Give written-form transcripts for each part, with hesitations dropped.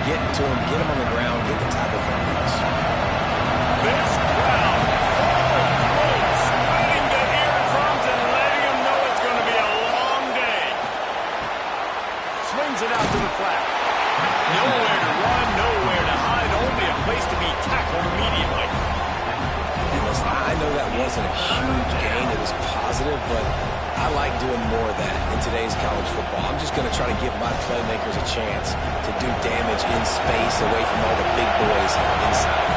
get to him, get him on the ground, get the tackle for him. This crowd full throat, spreading the eardrums and letting him know it's going to be a long day. Swings it out to the flat. Nowhere to run, nowhere to hide, only a place to be tackled immediately. And listen, I know that wasn't a huge gain. It was positive, but I like doing more of that in today's college football. I'm just going to try to give my playmakers a chance to do damage in space away from all the big boys inside.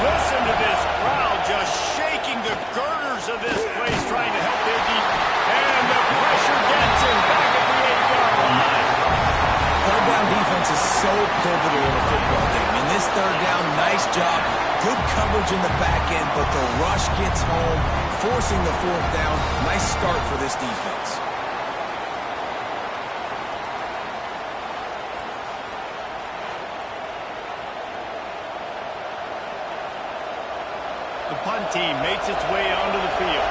Listen to this crowd just shaking the girders of this place, trying to help their deep. And the pressure gets him back at the 8-yard line. Third down defense is so pivotal in a football game. In this third down, nice job. Good coverage in the back end, but the rush gets home, forcing the fourth down. Nice start for this defense. The punt team makes its way onto the field.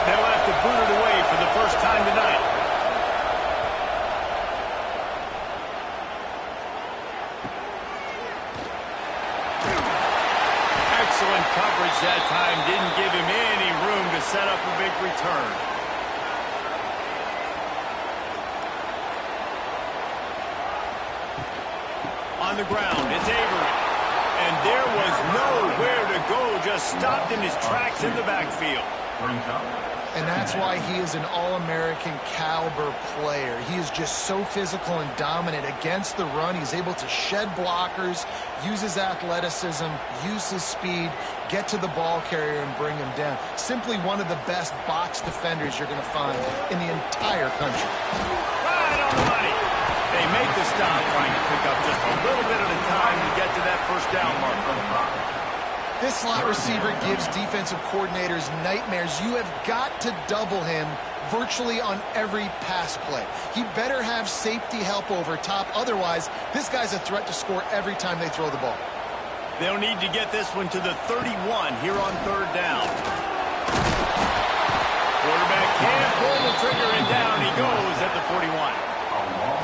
They'll have to boot it away for the first time tonight. Excellent coverage that time. Didn't give him any room to set up a big return. On the ground, it's Avery. And there was nowhere to go, just stopped in his tracks in the backfield. And that's why he is an All-American caliber player. He is just so physical and dominant against the run. He's able to shed blockers, use his athleticism, use his speed, get to the ball carrier and bring him down. Simply one of the best box defenders you're going to find in the entire country. Right on the money. They make the stop, trying to pick up just a little bit at a time to get to that first down marker. This slot receiver gives defensive coordinators nightmares. You have got to double him virtually on every pass play. He better have safety help over top. Otherwise, this guy's a threat to score every time they throw the ball. They'll need to get this one to the 31 here on third down. Quarterback can't pull the trigger, and down he goes at the 41.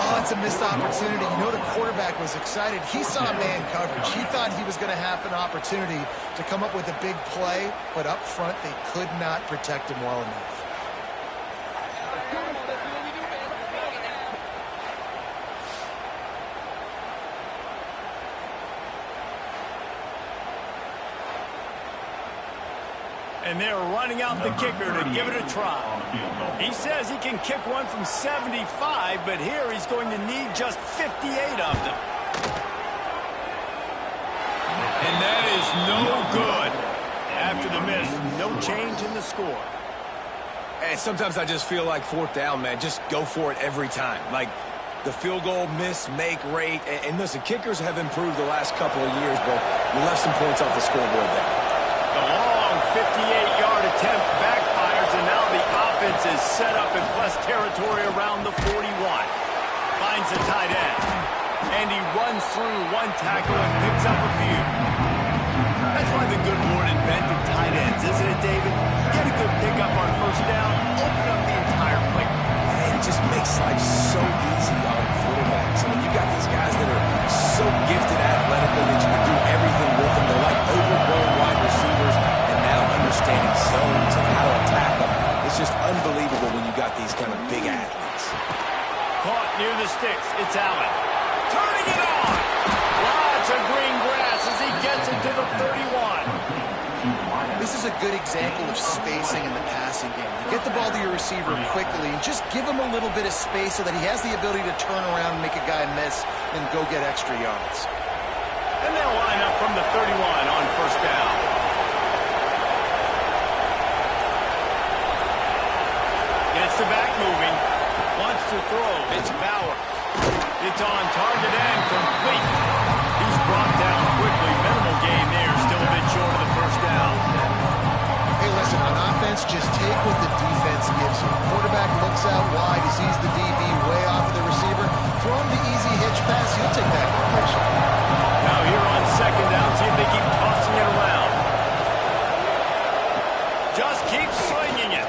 Oh, it's a missed opportunity. You know the quarterback was excited. He saw man coverage. He thought he was going to have an opportunity to come up with a big play, but up front they could not protect him well enough. And they're running out the kicker to give it a try. He says he can kick one from 75, but here he's going to need just 58 of them. And that is no good. After the miss, no change in the score. And sometimes I just feel like fourth down, man, just go for it every time. Like the field goal miss, make rate. And listen, kickers have improved the last couple of years, but you left some points off the scoreboard there. The long 58-yard attempt backfires, and now the offense is set up in plus territory around the 41. Finds the tight end, and he runs through one tackle and picks up a few. That's why the good Lord invented tight ends, isn't it, David? Get a good pickup on first down, open up the entire play. And it just makes life so easy on quarterbacks. I mean, you got these guys that are so gifted athletically that you can do everything with them. They're like overgrown wide receivers, and now understanding zones and how to attack them. It's just unbelievable when you got these kind of big athletes. Caught near the sticks. It's Allen. Turning it on. Lots of green grass as he gets it to the 31. This is a good example of spacing in the passing game. You get the ball to your receiver quickly and just give him a little bit of space so that he has the ability to turn around and make a guy miss and go get extra yards. And they'll line up from the 31 on first down. Gets the back moving. Wants to throw. It's Bauer. It's on target and complete. He's brought down quickly. Minimal gain there. Still a bit short of the first down. Hey, listen, on offense, just take what the defense gives you. Quarterback looks out wide. He sees the DB way off of the receiver. Throw him the easy hitch pass. He'll take that completion. Now here on second down, see if they keep tossing it around. Just keep swinging it.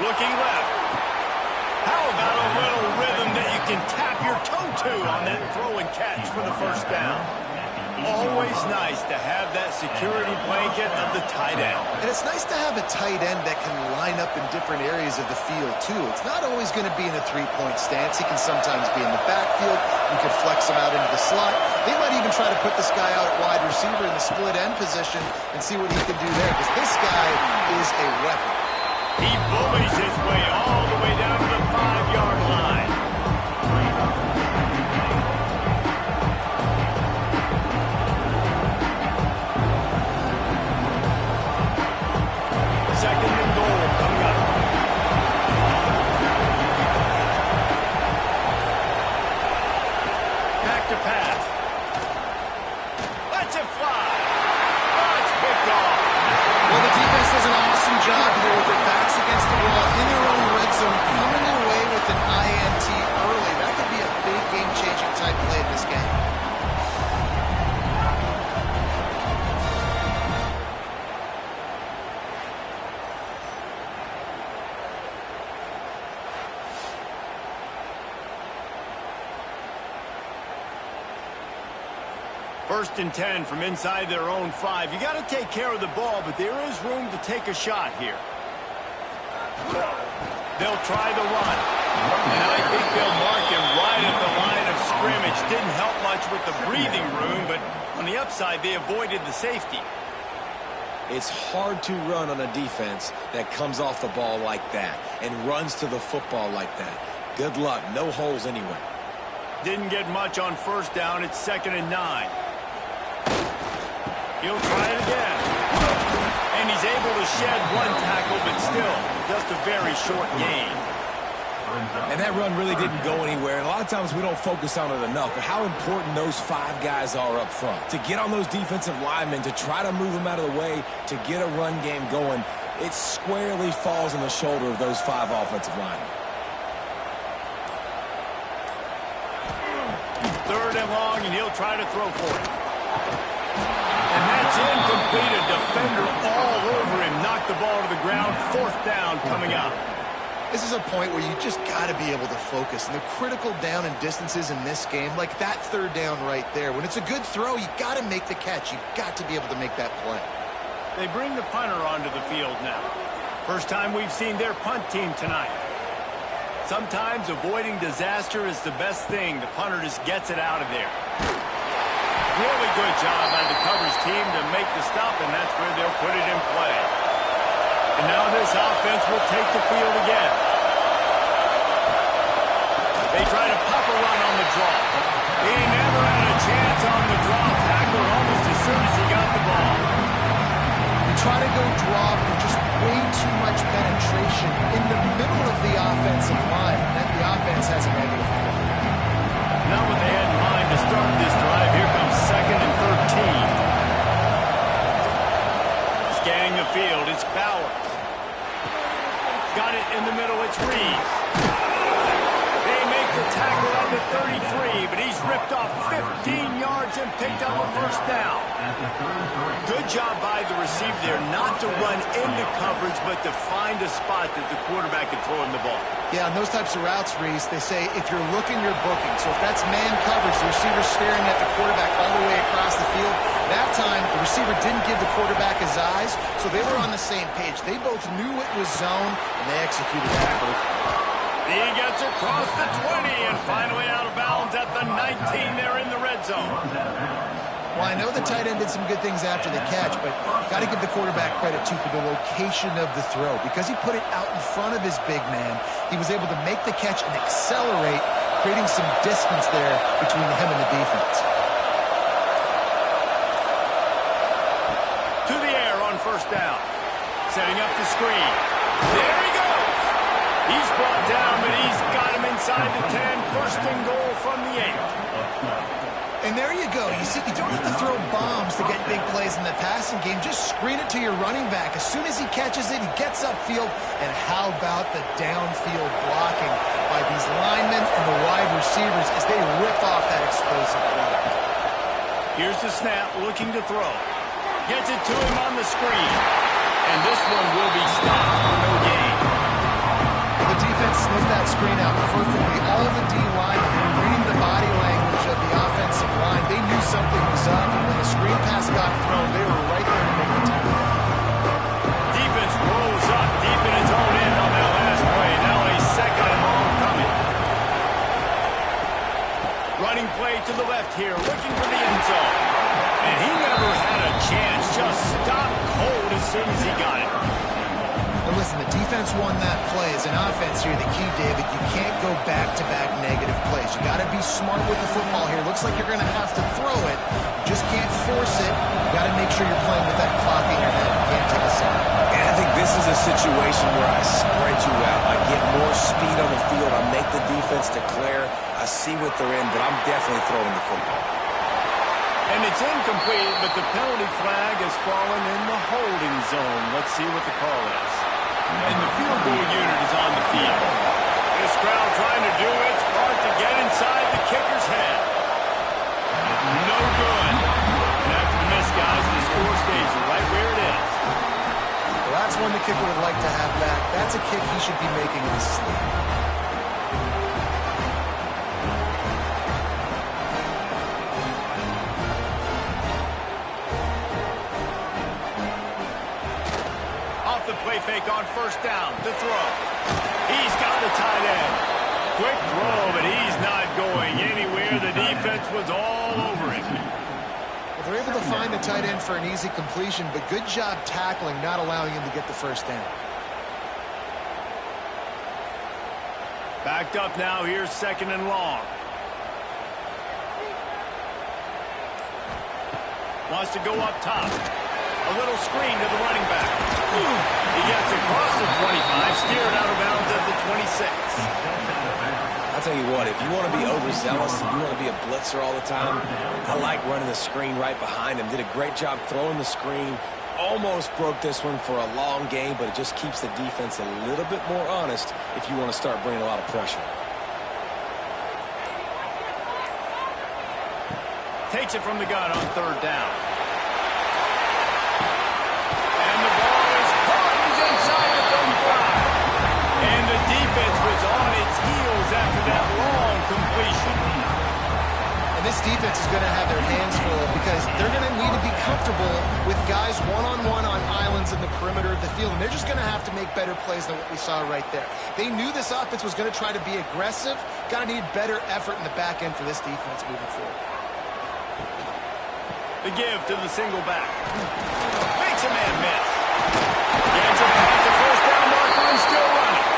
Looking left. How about a little rhythm that you can tap your toe-to on that throw and catch for the first down. Always nice to have that security blanket of the tight end. And it's nice to have a tight end that can line up in different areas of the field, too. It's not always going to be in a three-point stance. He can sometimes be in the backfield. You could flex him out into the slot. They might even try to put this guy out at wide receiver in the split end position and see what he can do there, because this guy is a weapon. He bullies his way all the way down to the 5-yard line. Second and goal coming up. Back to pass. Lets it fly. Oh, it's picked off. Well, the defense does an awesome job here with their backs against the wall in their own red zone, coming away with an INT early. That could be a big game-changing type play in this game. First and 10 from inside their own 5. You got to take care of the ball, but there is room to take a shot here. They'll try the run. And I think they'll mark him right at the line of scrimmage. Didn't help much with the breathing room, but on the upside, they avoided the safety. It's hard to run on a defense that comes off the ball like that and runs to the football like that. Good luck. No holes anyway. Didn't get much on first down. It's 2nd and 9. He'll try it again. And he's able to shed one tackle, but still, just a very short gain. And that run really didn't go anywhere. And a lot of times we don't focus on it enough, but how important those 5 guys are up front. To get on those defensive linemen, to try to move them out of the way, to get a run game going, it squarely falls on the shoulder of those 5 offensive linemen. 3rd and long, and he'll try to throw for it. And that's incomplete. A defender all over him. Knocked the ball to the ground. 4th down coming up. This is a point where you just got to be able to focus. And the critical down and distances in this game, like that 3rd down right there, when it's a good throw, you got to make the catch. You've got to be able to make that play. They bring the punter onto the field now. First time we've seen their punt team tonight. Sometimes avoiding disaster is the best thing. The punter just gets it out of there. Really good job by the coverage team to make the stop, and that's where they'll put it in play. And now this offense will take the field again. They try to pop a run on the draw. He never had a chance on the draw. Tackler almost as soon as he got the ball. You try to go draw, but just way too much penetration in the middle of the offensive line. And then the offense has a negative play. Not what they had in mind to start this drive. Here comes 2nd and 13. Scanning the field, it's Bowers. Got it in the middle, it's Reeves. They make the tackle at the 33, but he's ripped off 15 yards and picked up a first down. Good job by the receiver there not to run into coverage, but to find a spot that the quarterback can throw him the ball. Yeah, on those types of routes, Reese, they say if you're looking, you're booking. So if that's man coverage, the receiver's staring at the quarterback all the way across the field. That time, the receiver didn't give the quarterback his eyes, so they were on the same page. They both knew it was zone, and they executed that perfectly. He gets across the 20 and finally out of bounds at the 19 there in the red zone. Well, I know the tight end did some good things after the catch, but got to give the quarterback credit, too, for the location of the throw. Because he put it out in front of his big man, he was able to make the catch and accelerate, creating some distance there between him and the defense. To the air on first down. Setting up the screen. There he goes. He's brought down, but he's got him inside the 10. First and goal from the 8. And there you go. You see, you don't have to throw bombs to get big plays in the passing game. Just screen it to your running back. As soon as he catches it, he gets upfield. And how about the downfield blocking by these linemen and the wide receivers as they rip off that explosive play. Here's the snap, looking to throw. Gets it to him on the screen. And this one will be stopped for no gain. The defense sniffed that screen out perfectly. All the D-line reading the things up, and when the screen pass got thrown, they were right there to make the tackle. Defense rolls up deep in its own end on that last play. Now a second and long coming. Running play to the left here, looking for the end zone. And he never had a chance, just stopped cold as soon as he got it. And listen, the defense won that play. As an offense here, the key, David, you can't go back-to-back negative plays. You got to be smart with the football here. Looks like you're going to have to throw it. You just can't force it. You got to make sure you're playing with that clock in your head. You can't take a sack. And I think this is a situation where I spread you out. I get more speed on the field. I make the defense declare. I see what they're in, but I'm definitely throwing the football. And it's incomplete, but the penalty flag has fallen in the holding zone. Let's see what the call is. And the field goal unit is on the field. This crowd trying to do its part to get inside the kicker's head. No good. And after the miss, guys, the score stays right where it is. Well, that's one the kicker would like to have back. That's a kick he should be making in his sleep. Play fake on first down to throw. He's got the tight end. Quick throw, but he's not going anywhere. The defense was all over him. Well, they're able to find the tight end for an easy completion, but good job tackling, not allowing him to get the first down. Backed up now. Here's second and long. Wants to go up top. A little screen to the running back. He gets across the 25, steered out of bounds at the 26. I'll tell you what, if you want to be overzealous, if you want to be a blitzer all the time, I like running the screen right behind him. Did a great job throwing the screen. Almost broke this one for a long game, but it just keeps the defense a little bit more honest if you want to start bringing a lot of pressure. Takes it from the gun on third down. After that long completion. And this defense is going to have their hands full because they're going to need to be comfortable with guys one-on-one on islands in the perimeter of the field, and they're just going to have to make better plays than what we saw right there. They knew this offense was going to try to be aggressive. Got to need better effort in the back end for this defense moving forward. The give to the single back. Makes a man miss. Gets it past the first down marker and still running.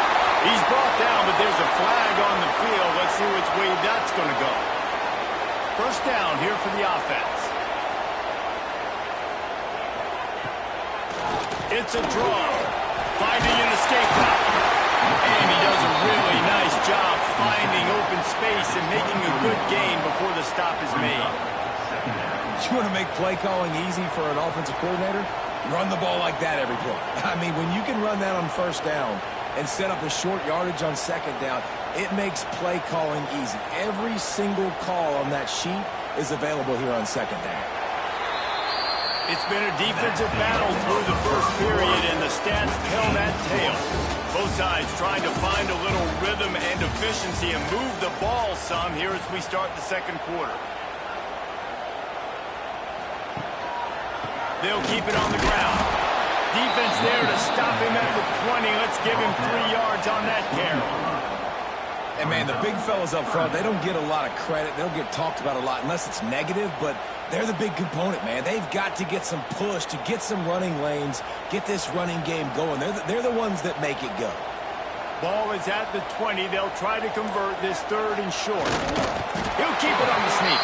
He's brought down, but there's a flag on the field. Let's see which way that's going to go. First down here for the offense. It's a draw. Finding an escape route. And he does a really nice job finding open space and making a good gain before the stop is made. You want to make play calling easy for an offensive coordinator? Run the ball like that every play. I mean, when you can run that on first down and set up a short yardage on second down, it makes play calling easy. Every single call on that sheet is available here on second down. It's been a defensive battle through the first period, and the stats tell that tale. Both sides trying to find a little rhythm and efficiency and move the ball some here as we start the second quarter. They'll keep it on the ground. Defense there to stop him at the 20. Let's give him 3 yards on that carry. And, man, the big fellas up front, they don't get a lot of credit. They don't get talked about a lot unless it's negative, but they're the big component, man. They've got to get some push, to get some running lanes, get this running game going. They're the ones that make it go. Ball is at the 20. They'll try to convert this third and short. He'll keep it on the sneak.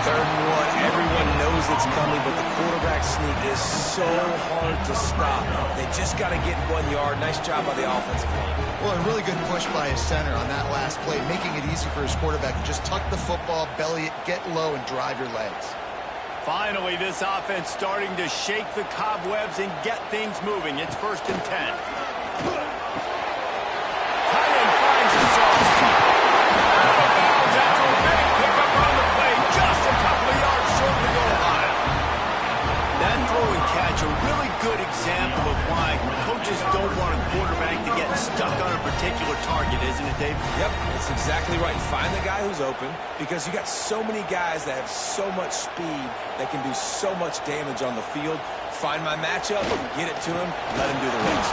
Third and 1. Everyone knows it's coming, but the quarterback sneak is so hard to stop. They just got to get 1 yard. Nice job by the offensive line. Well, a really good push by his center on that last play, making it easy for his quarterback to just tuck the football, belly it, get low, and drive your legs. Finally, this offense starting to shake the cobwebs and get things moving. It's 1st and 10. A really good example of why coaches don't want a quarterback to get stuck on a particular target, isn't it, Dave? Yep, that's exactly right. Find the guy who's open because you got so many guys that have so much speed that can do so much damage on the field. Find my matchup, get it to him, let him do the rest.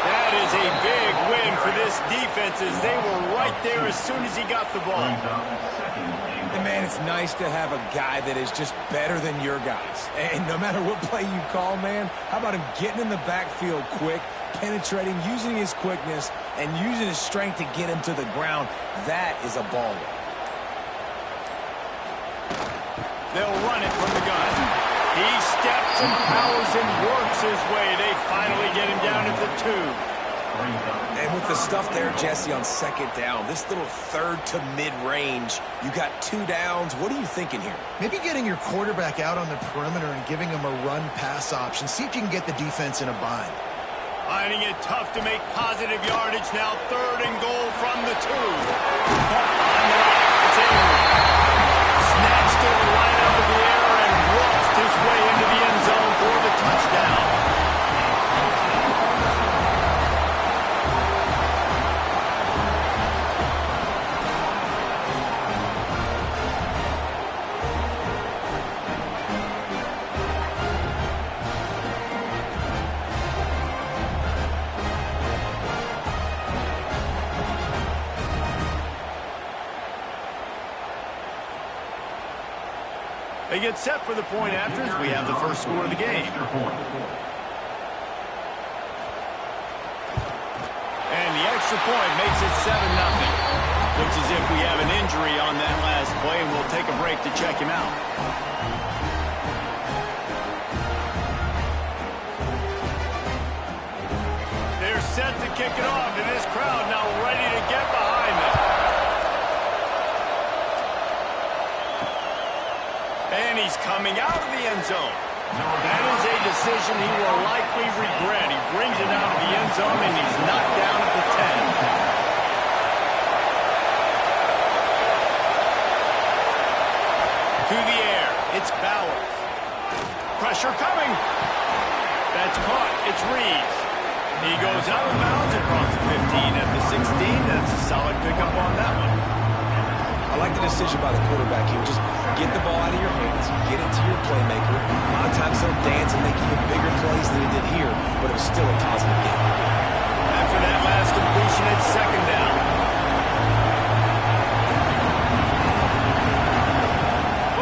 That is a big win for this defense as they were right there as soon as he got the ball. And, man, it's nice to have a guy that is just better than your guys. And no matter what play you call, man, how about him getting in the backfield quick, penetrating, using his quickness, and using his strength to get him to the ground. That is a baller. They'll run it from the gun. He steps and powers and works his way. They finally get him down at the 2. And with the stuff there, Jesse, on second down, this little third to mid-range, you got 2 downs. What are you thinking here? Maybe getting your quarterback out on the perimeter and giving him a run-pass option. See if you can get the defense in a bind. Finding it tough to make positive yardage now. 3rd and goal from the 2. It's over. Snatched it right out of the air and waltzed his way into the end zone for the touchdown. They get set for the point after as we have the first score of the game. And the extra point makes it 7-0. Looks as if we have an injury on that last play, and we'll take a break to check him out. They're set to kick it off, and this crowd now ready to get behind them. And he's coming out of the end zone. That is a decision he will likely regret. He brings it out of the end zone, and he's knocked down at the 10. To the air. It's Bowers. Pressure coming. That's caught. It's Reeves. He goes out of bounds across the 15 at the 16. That's a solid pickup on that one. I like the decision by the quarterback here. Just get the ball out of your hands, get it to your playmaker. A lot of times they'll dance and make even bigger plays than he did here, but it was still a positive game. After that last completion, it's 2nd down.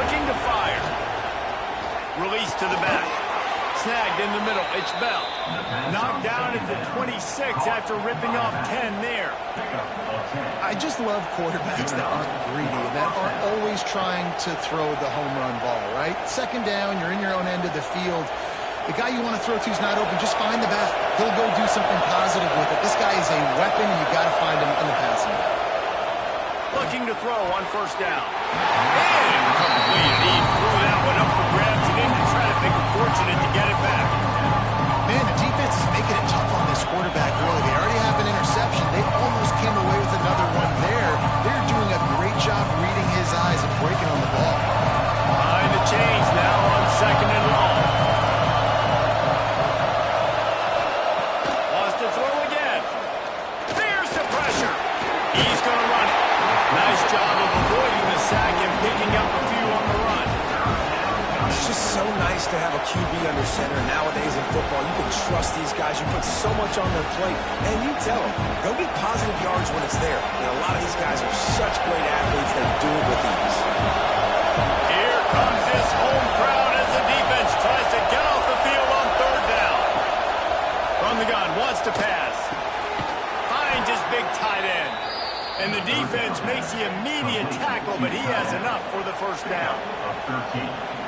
Looking to fire. Release to the back. Snagged in the middle. It's Bell. Knocked down at the 26 after ripping off 10 there. I just love quarterbacks that aren't greedy and that aren't always trying to throw the home run ball, right? 2nd down, you're in your own end of the field. The guy you want to throw to is not open. Just find the bat. He'll go do something positive with it. This guy is a weapon, and you got to find him in the passing game. Looking to throw on 1st down. And complete. He threw that one up for grabs and into traffic. Fortunate to get it back. Man, the defense is making it tough on this quarterback early. They already have an interception. They almost came away with another one there. They're doing a great job reading his eyes and breaking on the ball. Behind the chains now on 2nd and long. Wants to throw again. There's the pressure. He's going to run it. Nice job of avoiding the sack and picking up a few on the run. It's just so nice to have a QB under center. Nowadays in football, you can trust these guys. You put so much on their plate, and you tell them, go get positive yards when it's there. And a lot of these guys are such great athletes, they do it with ease. Here comes this home crowd as the defense tries to get off the field on 3rd down. From the gun, wants to pass. Finds his big tight end. And the defense makes the immediate tackle, but he has enough for the 1st down.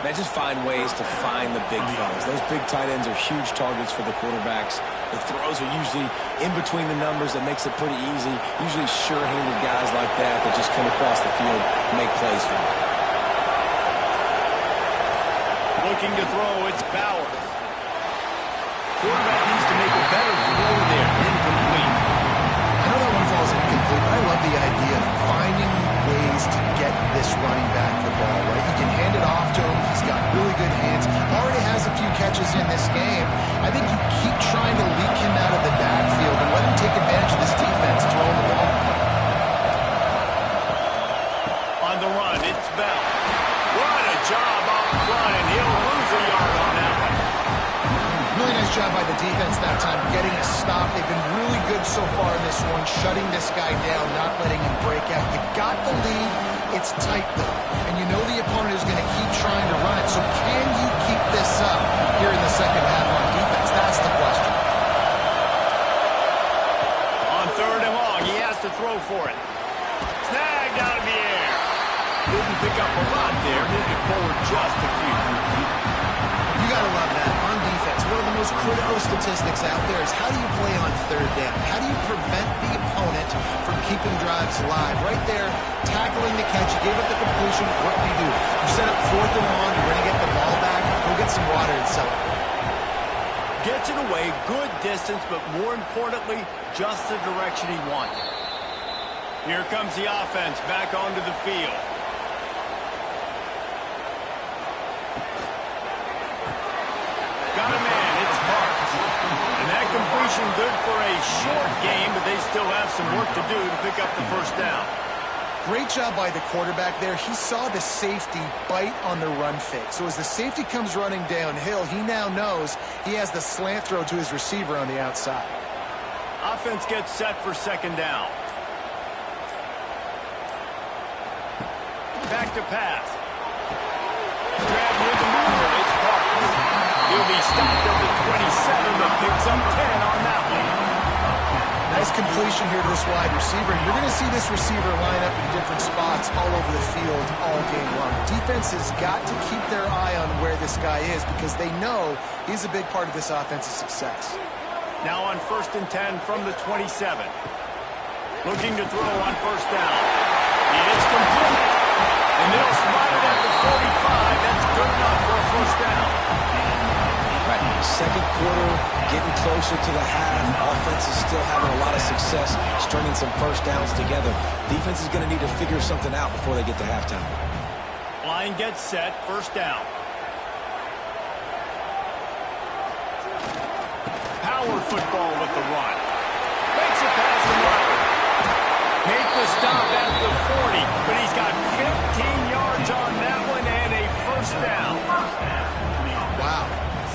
They just find ways to find the big fellas. Those big tight ends are huge targets for the quarterbacks. The throws are usually in between the numbers. That makes it pretty easy. Usually sure-handed guys like that just come across the field and make plays for them. Looking to throw, it's Bowers. Quarterback needs to make a better throw there. Incomplete. I know that one falls incomplete, but I love the idea of finding ways to get this running back the ball, right? You can hand it off to him. He's got really good hands. Already has a few catches in this game. I think you keep trying to leak him out of the backfield and let him take advantage of this defense. defense that time getting a stop. They've been really good so far in this one, shutting this guy down, not letting him break out. You've got the lead. It's tight, though. And you know the opponent is going to keep trying to run it. So can you keep this up here in the second half on defense? That's the question. On 3rd and long, he has to throw for it. Snagged out of the air. Didn't pick up a lot there. Moving forward just a few. You got to love that. On defense, one of the most critical statistics out there is how do you play on 3rd down? How do you prevent the opponent from keeping drives alive? Right there, tackling the catch. You gave up the completion. What do? You set up 4th and long. You're going to get the ball back. Go get some water and celebrate. Gets it away, good distance, but more importantly, just the direction he wanted. Here comes the offense back onto the field. Got a man, it's Parks. And that completion good for a short game, but they still have some work to do to pick up the first down. Great job by the quarterback there. He saw the safety bite on the run fake. So as the safety comes running downhill, he now knows he has the slant throw to his receiver on the outside. Offense gets set for 2nd down. Back to pass. Grab with the mover. It's Parks. He'll be stopped at the 27, but picks up 10 on that one. Nice completion here to this wide receiver. And you're going to see this receiver line up in different spots all over the field all game long. Defense has got to keep their eye on where this guy is because they know he's a big part of this offense's success. Now on 1st and 10 from the 27. Looking to throw on 1st down. He is complete. And they'll spot it at the 45. That's good enough for a 1st down. Right, 2nd quarter, getting closer to the half. Offense is still having a lot of success stringing some 1st downs together. Defense is going to need to figure something out before they get to halftime. Line gets set, 1st down. Power football with the run. Makes a pass and run. Make the stop at the 40, but he's got 15 yards on that one and a 1st down. Wow.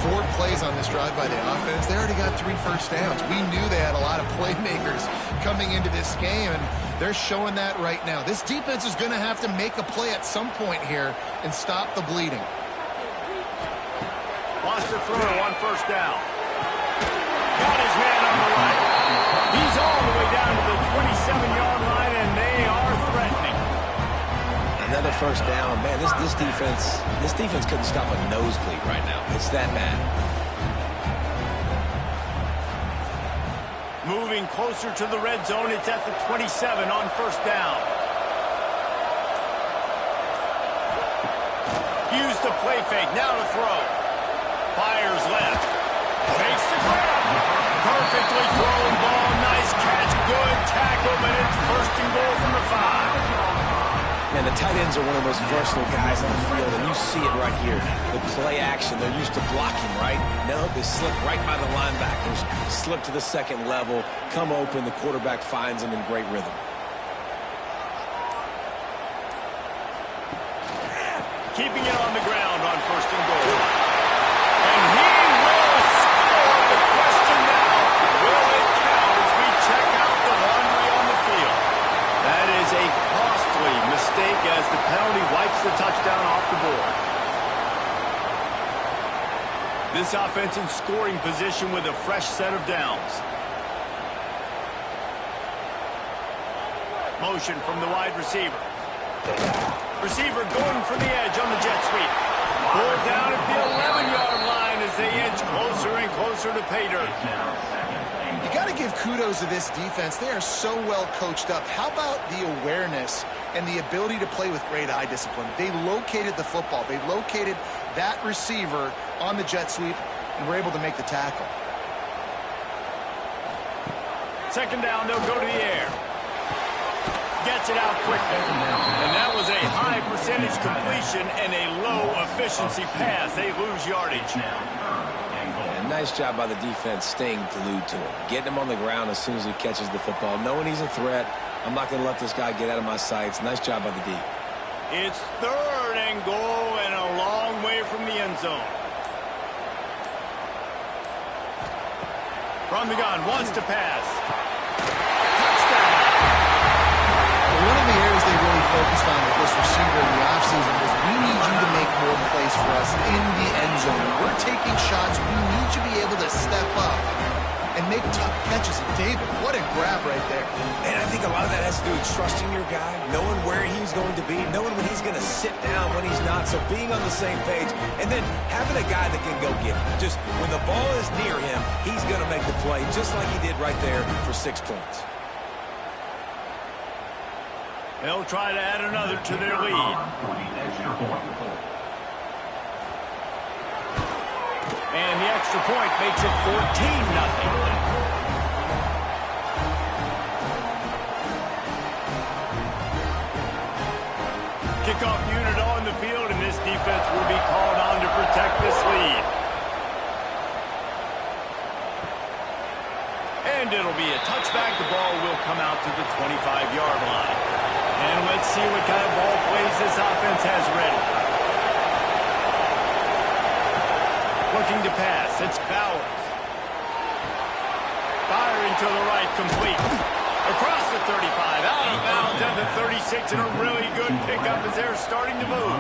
4 plays on this drive by the offense. They already got 3 first downs. We knew they had a lot of playmakers coming into this game, and they're showing that right now. This defense is going to have to make a play at some point here and stop the bleeding. Wants to throw on 1st down. Got his man on the right. He's all the way down to the 27-yard line, and they are threatening. Another 1st down. Man, this defense couldn't stop a nosebleed right now. It's that bad. Moving closer to the red zone. It's at the 27 on 1st down. Use the play fake. Now to throw. Fires left. Makes the grab. Perfectly thrown ball. Nice catch. Good tackle, but it's 1st and goal from the 5. Man, the tight ends are one of the most versatile guys on the field, and you see it right here. The play action, they're used to blocking, right? No, they slip right by the linebackers, slip to the 2nd level, come open, the quarterback finds them in great rhythm. Keeping it on the ground on 1st and goal. And he will score. The question now, will it count as we check out the laundry on the field? That is a costly mistake as the penalty wipes the touchdown off the board. This offense in scoring position with a fresh set of downs. Motion from the wide receiver. Receiver going for the edge on the jet sweep. Pulled down at the 11-yard line as they inch closer and closer to pay dirt. You got to give kudos to this defense. They are so well coached up. How about the awareness and the ability to play with great eye discipline? They located the football. They located that receiver on the jet sweep and were able to make the tackle. 2nd down, they'll go to the air. Gets it out quickly. And that was a high percentage completion and a low efficiency pass. They lose yardage. Yeah, nice job by the defense staying glued to him. Getting him on the ground as soon as he catches the football. Knowing he's a threat. I'm not going to let this guy get out of my sights. Nice job by the D. It's 3rd and goal and a long way from the end zone. From the gun, wants to pass. Touchdown! One of the areas they really focused on with this receiver in the offseason was we need you to make more plays for us in the end zone. When we're taking shots, we need you to be able to step up and make tough catches. And David, what a grab right there. And I think a lot of that has to do with trusting your guy, knowing where he's going to be, knowing when he's going to sit down, when he's not, so being on the same page, and then having a guy that can go get it. Just when the ball is near him, he's going to make the play, just like he did right there for 6 points. They'll try to add another to their lead. And the extra point makes it 14-0. Kickoff unit on the field, and this defense will be called on to protect this lead. And it'll be a touchback. The ball will come out to the 25-yard line. And let's see what kind of ball plays this offense has ready. Looking to pass, it's Bowers. Firing to the right, complete. Across the 35, out of bounds at the 36, and a really good pickup as they're starting to move.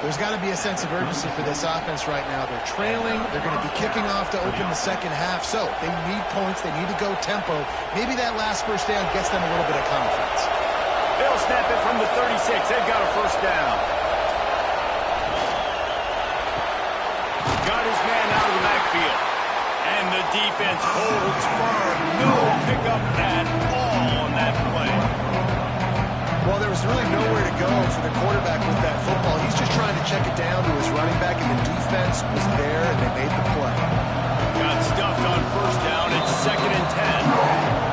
There's got to be a sense of urgency for this offense right now. They're trailing. They're going to be kicking off to open the second half. So they need points. They need to go tempo. Maybe that last first down gets them a little bit of confidence. They'll snap it from the 36. They've got a first down. Got his man out of the backfield. And the defense holds firm. No pickup at all on that play. Well, there was really nowhere to go for the quarterback with that football. He's just trying to check it down to his running back, and the defense was there, and they made the play. Got stuffed on first down. It's 2nd and 10.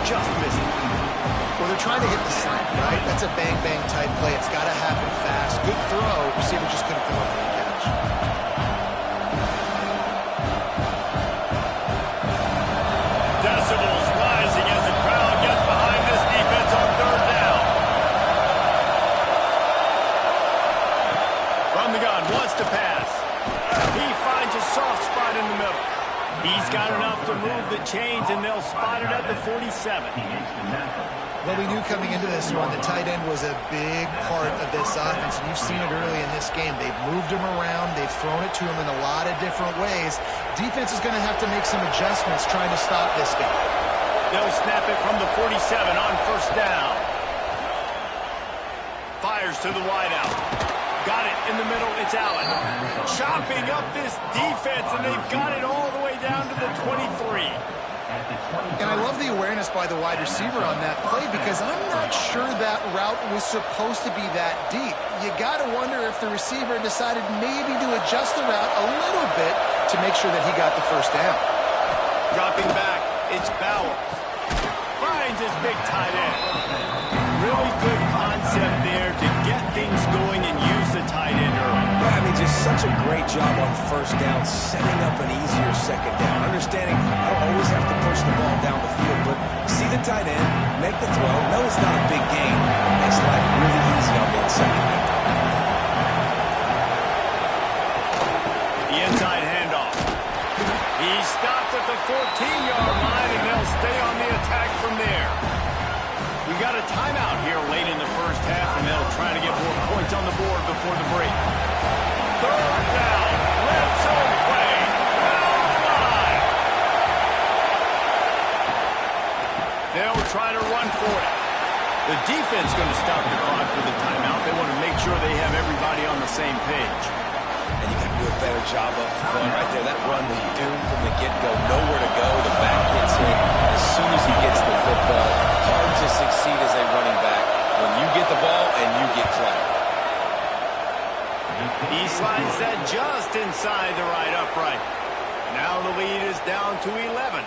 Just missed it. Well, they're trying to hit the slant, right? That's a bang-bang type play. It's got to happen fast. Good throw. Receiver just couldn't come up with the catch. Decibels rising as the crowd gets behind this defense on 3rd down. From the gun, wants to pass. He finds a soft spot in the middle. He's got enough to move the chains, and they'll spot it at the 47. Well, we knew coming into this one the tight end was a big part of this offense, and you've seen it early in this game. They've moved him around. They've thrown it to him in a lot of different ways. Defense is going to have to make some adjustments trying to stop this guy. They'll snap it from the 47 on first down. Fires to the wideout. Got it in the middle. It's Allen. Chopping up this defense, and they've got it all the way down to the 23. And I love the awareness by the wide receiver on that play, because I'm not sure that route was supposed to be that deep. You got to wonder if the receiver decided maybe to adjust the route a little bit to make sure that he got the first down. Dropping back, it's Bowers. Finds his big tight end. Really good concept there to get things going and use the tight end early. Yeah, I mean, just such a great job on first down, setting up an easier second down. Understanding he'll always have to push the ball down the field, but see the tight end, make the throw. No, it's not a big gain. Makes life really easy on being second down. The inside handoff. He's stopped at the 14-yard line, and they'll stay on the attack from there. We got a timeout here late in the first half, and they'll try to get more points on the board before the break. 3rd down. Red zone play. Down the line. They'll try to run for it. The defense going to stop the clock with the timeout. They want to make sure they have everybody on the same page. And you got to do a better job up front right there. That run was doomed from the get-go. Nowhere to go. The back gets hit as soon as he gets the football. Hard to succeed as a running back when you get the ball and you get clocked. He slides that just inside the right upright. Now the lead is down to 11.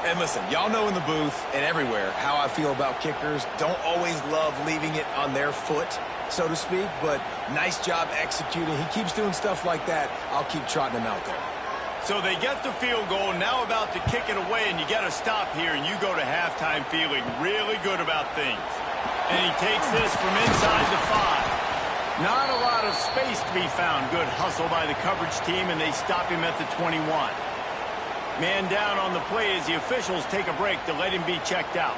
And listen, y'all know in the booth and everywhere how I feel about kickers. Don't always love leaving it on their foot. so to speak, but nice job executing. He keeps doing stuff like that. I'll keep trotting him out there. So they get the field goal, now about to kick it away, and you get a stop here, and you go to halftime feeling really good about things. And he takes this from inside the 5. Not a lot of space to be found. Good hustle by the coverage team, and they stop him at the 21. Man down on the play as the officials take a break to let him be checked out.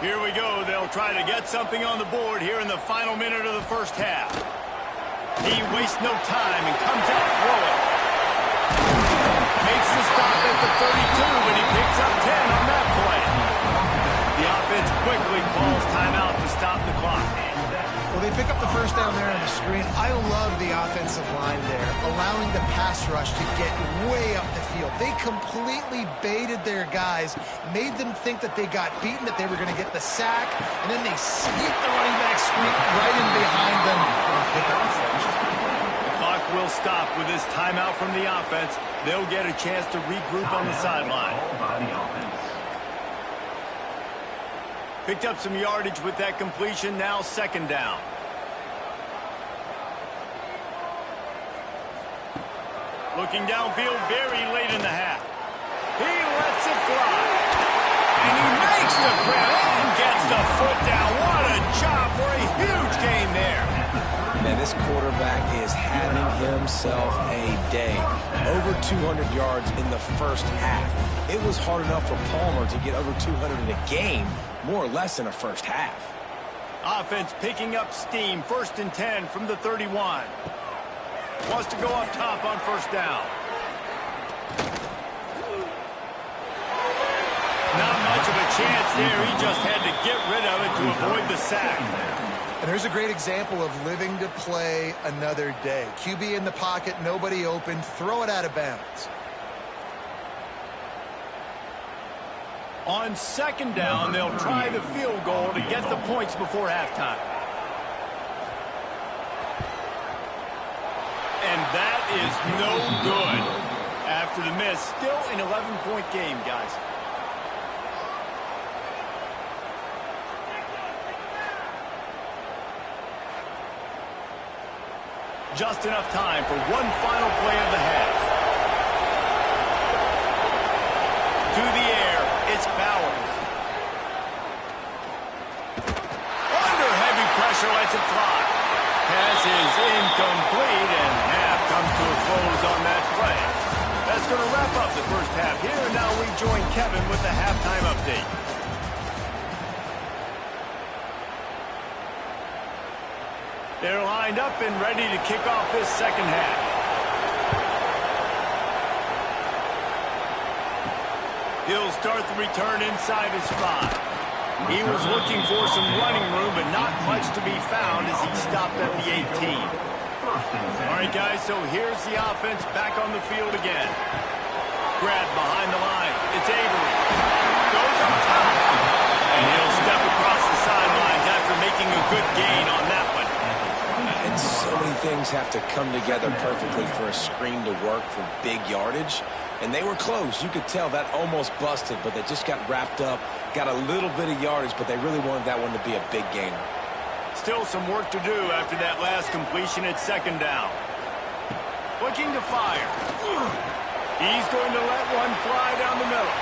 Here we go. They'll try to get something on the board here in the final minute of the first half. He wastes no time and comes out throwing. Makes the stop at the 32, and he picks up 10 on that play. The offense quickly calls timeout to stop the clock. Well, they pick up the first down there on the screen. I love the offensive line there, allowing the pass rush to get way up the field. They completely baited their guys, made them think that they got beaten, that they were going to get the sack, and then they sneak the running back screen right in behind them and pick up the first. The clock will stop with this timeout from the offense. They'll get a chance to regroup on the sideline. Picked up some yardage with that completion. Now second down. Looking downfield very late in the half. He lets it fly. And he makes the grab and gets the foot down. What a job for a huge gain there. Man, this quarterback is having himself a day. Over 200 yards in the first half. It was hard enough for Palmer to get over 200 in a game, more or less in a first half. Offense picking up steam. 1st and 10 from the 31. Wants to go up top on first down. Not much of a chance there. He just had to get rid of it to avoid the sack. And there's a great example of living to play another day. QB in the pocket, nobody open, throw it out of bounds. On second down, they'll try the field goal to get the points before halftime. And that is no good. After the miss, still an 11-point game, guys. Just enough time for one final play of the half. To the air, it's Bowers. Under heavy pressure, lets it fly. Pass is incomplete, and half comes to a close on that play. That's going to wrap up the first half here, and now we join Kevin with the halftime update. They're lined up and ready to kick off this second half. He'll start the return inside his spot. He was looking for some running room, but not much to be found as he stopped at the 18. All right, guys, so here's the offense back on the field again. Grab behind the line. It's Avery. Goes up top. And he'll step across the sidelines after making a good gain on that one. And so many things have to come together perfectly for a screen to work for big yardage. And they were close. You could tell that almost busted, but they just got wrapped up, got a little bit of yardage, but they really wanted that one to be a big gainer. Still some work to do after that last completion at second down. Looking to fire. He's going to let one fly down the middle.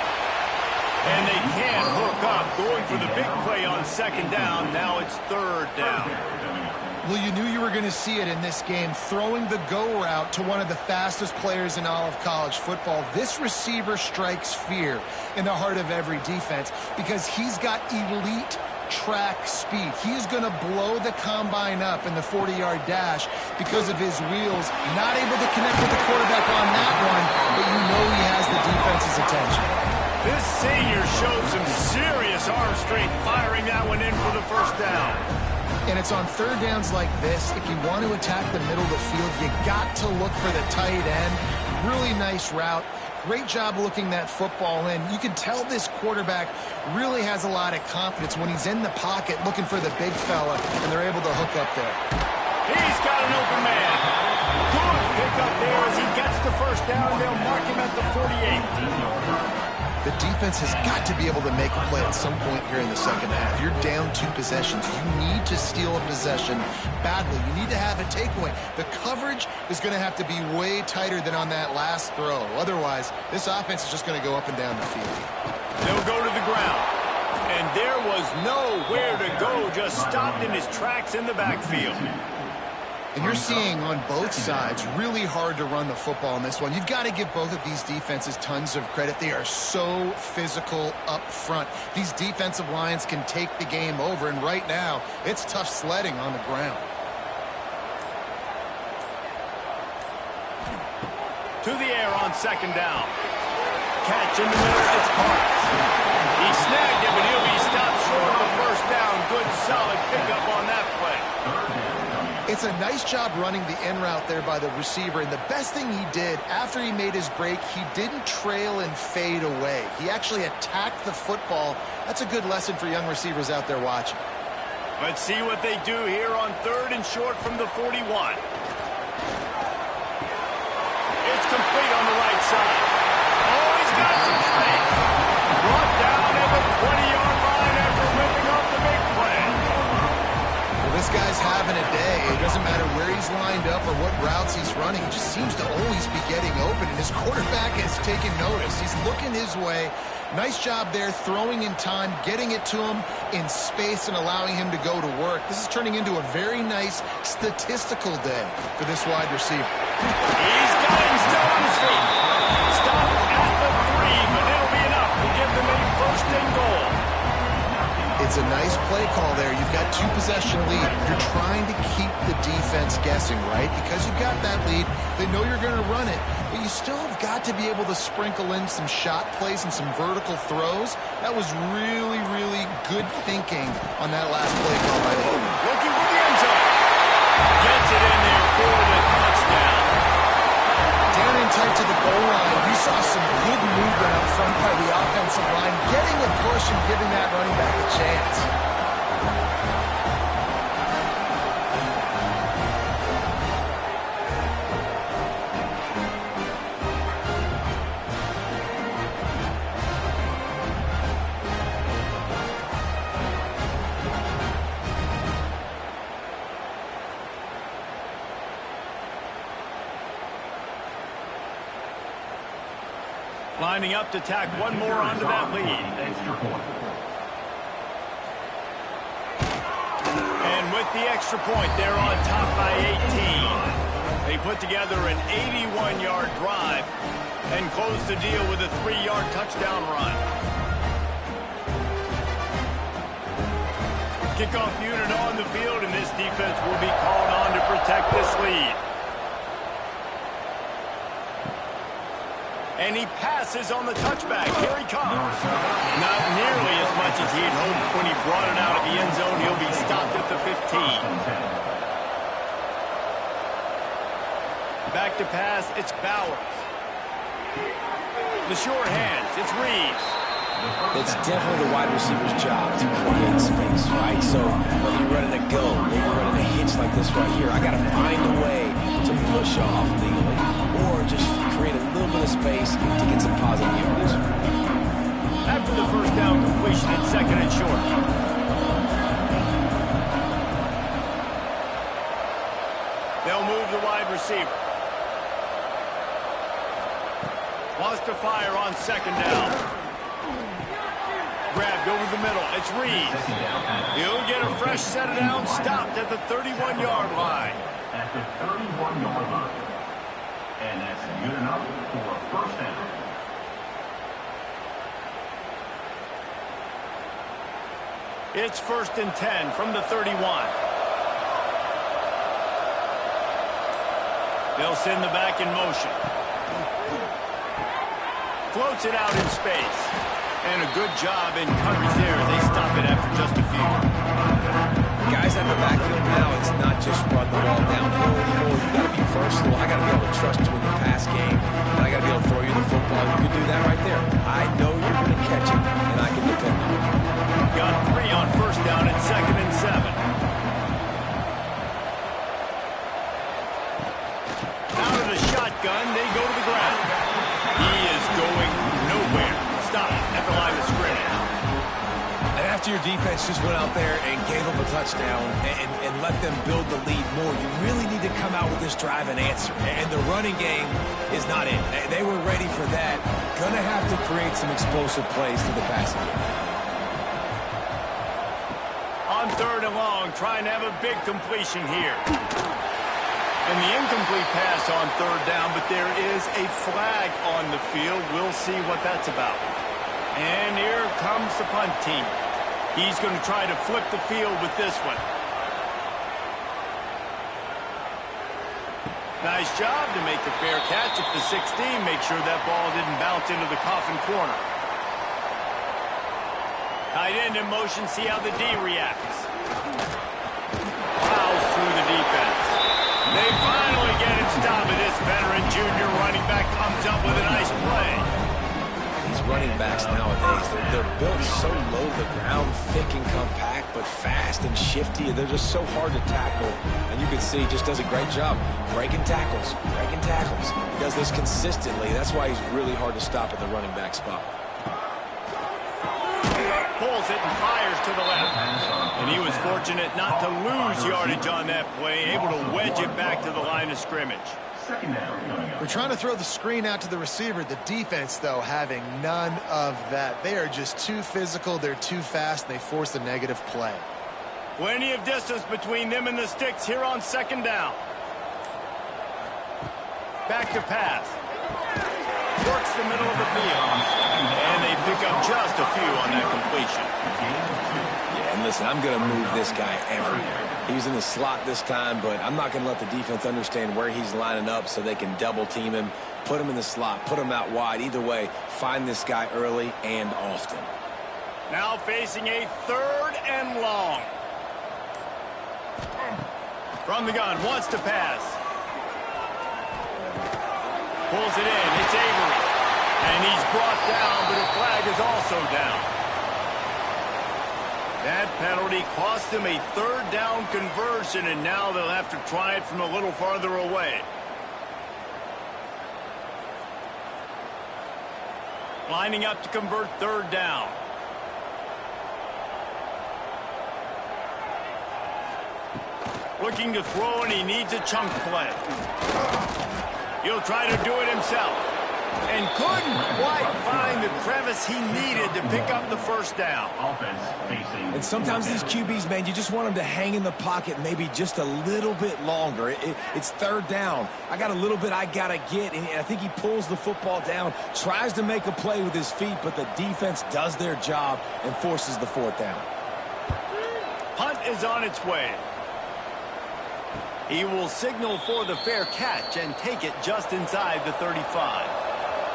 And they can't hook up, going for the big play on second down. Now it's third down. Well, you knew you were going to see it in this game, throwing the go route to one of the fastest players in all of college football. This receiver strikes fear in the heart of every defense because he's got elite track speed. He is going to blow the combine up in the 40-yard dash because of his wheels. Not able to connect with the quarterback on that one, but you know he has the defense's attention. This senior showed some serious arm strength firing that one in for the first down. And it's on third downs like this. If you want to attack the middle of the field, you got to look for the tight end. Really nice route. Great job looking that football in. You can tell this quarterback really has a lot of confidence when he's in the pocket looking for the big fella, and they're able to hook up there. He's got an open man. Good pick up there as he gets the first down. They'll mark him at the 48. The defense has got to be able to make a play at some point here in the second half. You're down 2 possessions. You need to steal a possession badly. You need to have a takeaway. The coverage is going to have to be way tighter than on that last throw. Otherwise, this offense is just going to go up and down the field. They'll go to the ground. And there was nowhere to go, just stopped in his tracks in the backfield. And you're seeing on both sides really hard to run the football in this one. You've got to give both of these defenses tons of credit. They are so physical up front. These defensive lines can take the game over, and right now, it's tough sledding on the ground. To the air on second down. Catch in the middle, it's Parks. He snagged it, but he'll be stopped short of a first down. Good, solid pickup on that play. It's a nice job running the in route there by the receiver, and the best thing he did after he made his break, he didn't trail and fade away. He actually attacked the football. That's a good lesson for young receivers out there watching. Let's see what they do here on 3rd and short from the 41. It's complete on the right side. Oh, he's got some space. Brought down at the 20-yard line after ripping off the big play. This guy's having a day. It doesn't matter where he's lined up or what routes he's running. He just seems to always be getting open, and his quarterback has taken notice. He's looking his way. Nice job there, throwing in time, getting it to him in space and allowing him to go to work. This is turning into a very nice statistical day for this wide receiver. He's got him still on his feet. Stop at the 3, but it'll be enough to give them a 1st and goal. It's a nice play call there. You've got 2-possession lead. You're trying to keep the defense guessing, right? Because you've got that lead, they know you're going to run it, but you still have got to be able to sprinkle in some shot plays and some vertical throws. That was really, really good thinking on that last play call by the looking for the end zone. Gets it in there for the touchdown. Down in tight to the goal line, you saw some good movement up front by the offensive line, getting a push and giving that running back a chance. Lining up to tack one more onto that lead. And with the extra point, they're on top by 18. They put together an 81-yard drive and close the deal with a 3-yard touchdown run. Kickoff unit on the field, and this defense will be called on to protect this lead. And he passes on the touchback. Here he comes. Not nearly as much as he had hoped when he brought it out of the end zone. He'll be stopped at the 15. Back to pass, it's Bowers. The short hands, it's Reeves. It's definitely the wide receiver's job to create space, right? So whether you're running a go, maybe you're running a hitch like this right here, I got to find a way to push off legally or just create a little bit of space to get some positive yards. After the first down completion, it's 2nd and short. They'll move the wide receiver. Wants to fire on 2nd down. Grabbed over the middle. It's Reeves. He'll get a fresh set of downs, stopped at the 31-yard line. At the 31-yard line. And that's good enough for a first down. It's 1st and 10 from the 31. They'll send the back in motion. Floats it out in space. And a good job in coverage there. They stop it after just a few. Guys at the backfield now, it's not just run the ball downhill anymore. You got to be versatile. I got to be able to trust you in the pass game, and I got to be able to throw you the football. You can do that right there. I know you're going to catch it, and I can depend on it. Got 3 on 1st down at 2nd and 7. Out of the shotgun, they go to the ground. He is going nowhere. Stop. after your defense just went out there and gave them a touchdown and let them build the lead more, you really need to come out with this drive and answer. And the running game is not in. They were ready for that. Going to have to create some explosive plays to the passing game. On 3rd and long, trying to have a big completion here. And the incomplete pass on 3rd down, but there is a flag on the field. We'll see what that's about. And here comes the punt team. He's going to try to flip the field with this one. Nice job to make the fair catch at the 16. Make sure that ball didn't bounce into the coffin corner. Tight end in motion, see how the D reacts. Plows through the defense. They finally get him stopped, and this veteran junior running back comes up with a nice play. These running backs nowadays, they're built so low to the ground, thick and compact, but fast and shifty. They're just so hard to tackle. And you can see he just does a great job breaking tackles, breaking tackles. He does this consistently. That's why he's really hard to stop at the running back spot. Pulls it and fires to the left. And he was fortunate not to lose yardage on that play, able to wedge it back to the line of scrimmage. We're trying to throw the screen out to the receiver. The defense, though, having none of that. They are just too physical, they're too fast, and they force a negative play. Plenty of distance between them and the sticks here on 2nd down. Back to pass. Works the middle of the field. And they pick up just a few on that completion. Yeah, and listen, I'm going to move this guy everywhere. He's in the slot this time, but I'm not going to let the defense understand where he's lining up so they can double team him, put him in the slot, put him out wide. Either way, find this guy early and often. Now facing a 3rd and long. From the gun, wants to pass. Pulls it in, it's Avery. And he's brought down, but a flag is also down. That penalty cost them a 3rd down conversion, and now they'll have to try it from a little farther away. Lining up to convert 3rd down. Looking to throw, and he needs a chunk play. He'll try to do it himself. And couldn't quite find the crevice he needed to pick up the 1st down. And sometimes these QBs, man, you just want them to hang in the pocket maybe just a little bit longer. It's 3rd down. I got a little bit I got to get, and I think he pulls the football down, tries to make a play with his feet, but the defense does their job and forces the 4th down. Punt is on its way. He will signal for the fair catch and take it just inside the 35.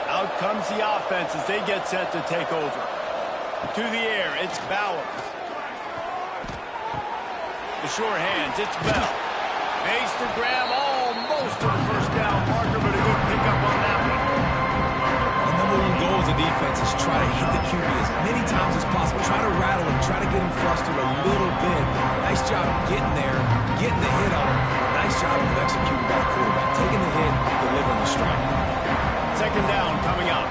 Out comes the offense as they get set to take over. To the air, it's Bowers. The sure hands, it's Bell. Makes the grab almost to the 1st down marker, but a good pickup on that one. The number one goal as a defense is try to hit the QB as many times as possible. Try to rattle him, try to get him flustered a little bit. Nice job getting there, getting the hit on him. Nice job of executing by the quarterback. Taking the hit, delivering the strike. 2nd down coming up.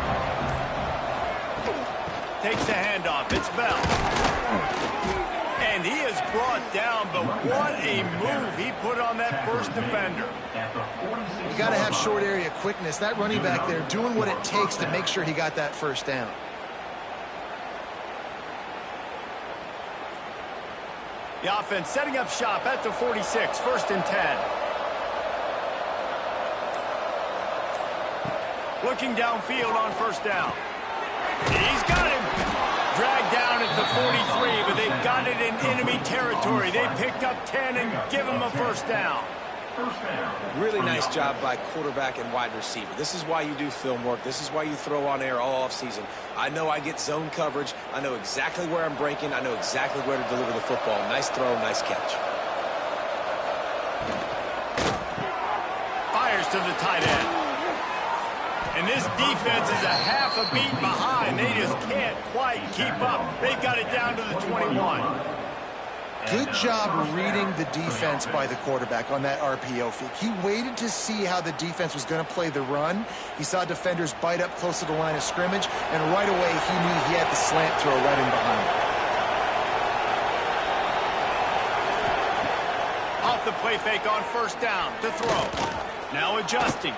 Takes the handoff. It's Bell. And he is brought down, but what a move he put on that 1st defender. You got to have short area quickness. That running back there doing what it takes to make sure he got that 1st down. The offense setting up shop at the 46, 1st and 10. Looking downfield on 1st down. He's got him. Dragged down at the 43, but they've got it in enemy territory. They picked up 10 and give him a 1st down. Really nice job by quarterback and wide receiver. This is why you do film work. This is why you throw on air all offseason. I know I get zone coverage. I know exactly where I'm breaking. I know exactly where to deliver the football. Nice throw, nice catch. Fires to the tight end. And this defense is a half a beat behind. They just can't quite keep up. They've got it down to the 21. Good job reading the defense by the quarterback on that RPO fake. He waited to see how the defense was going to play the run. He saw defenders bite up close to the line of scrimmage, and right away he knew he had the slant throw right in behind him. play fake on first down to throw. Now adjusting.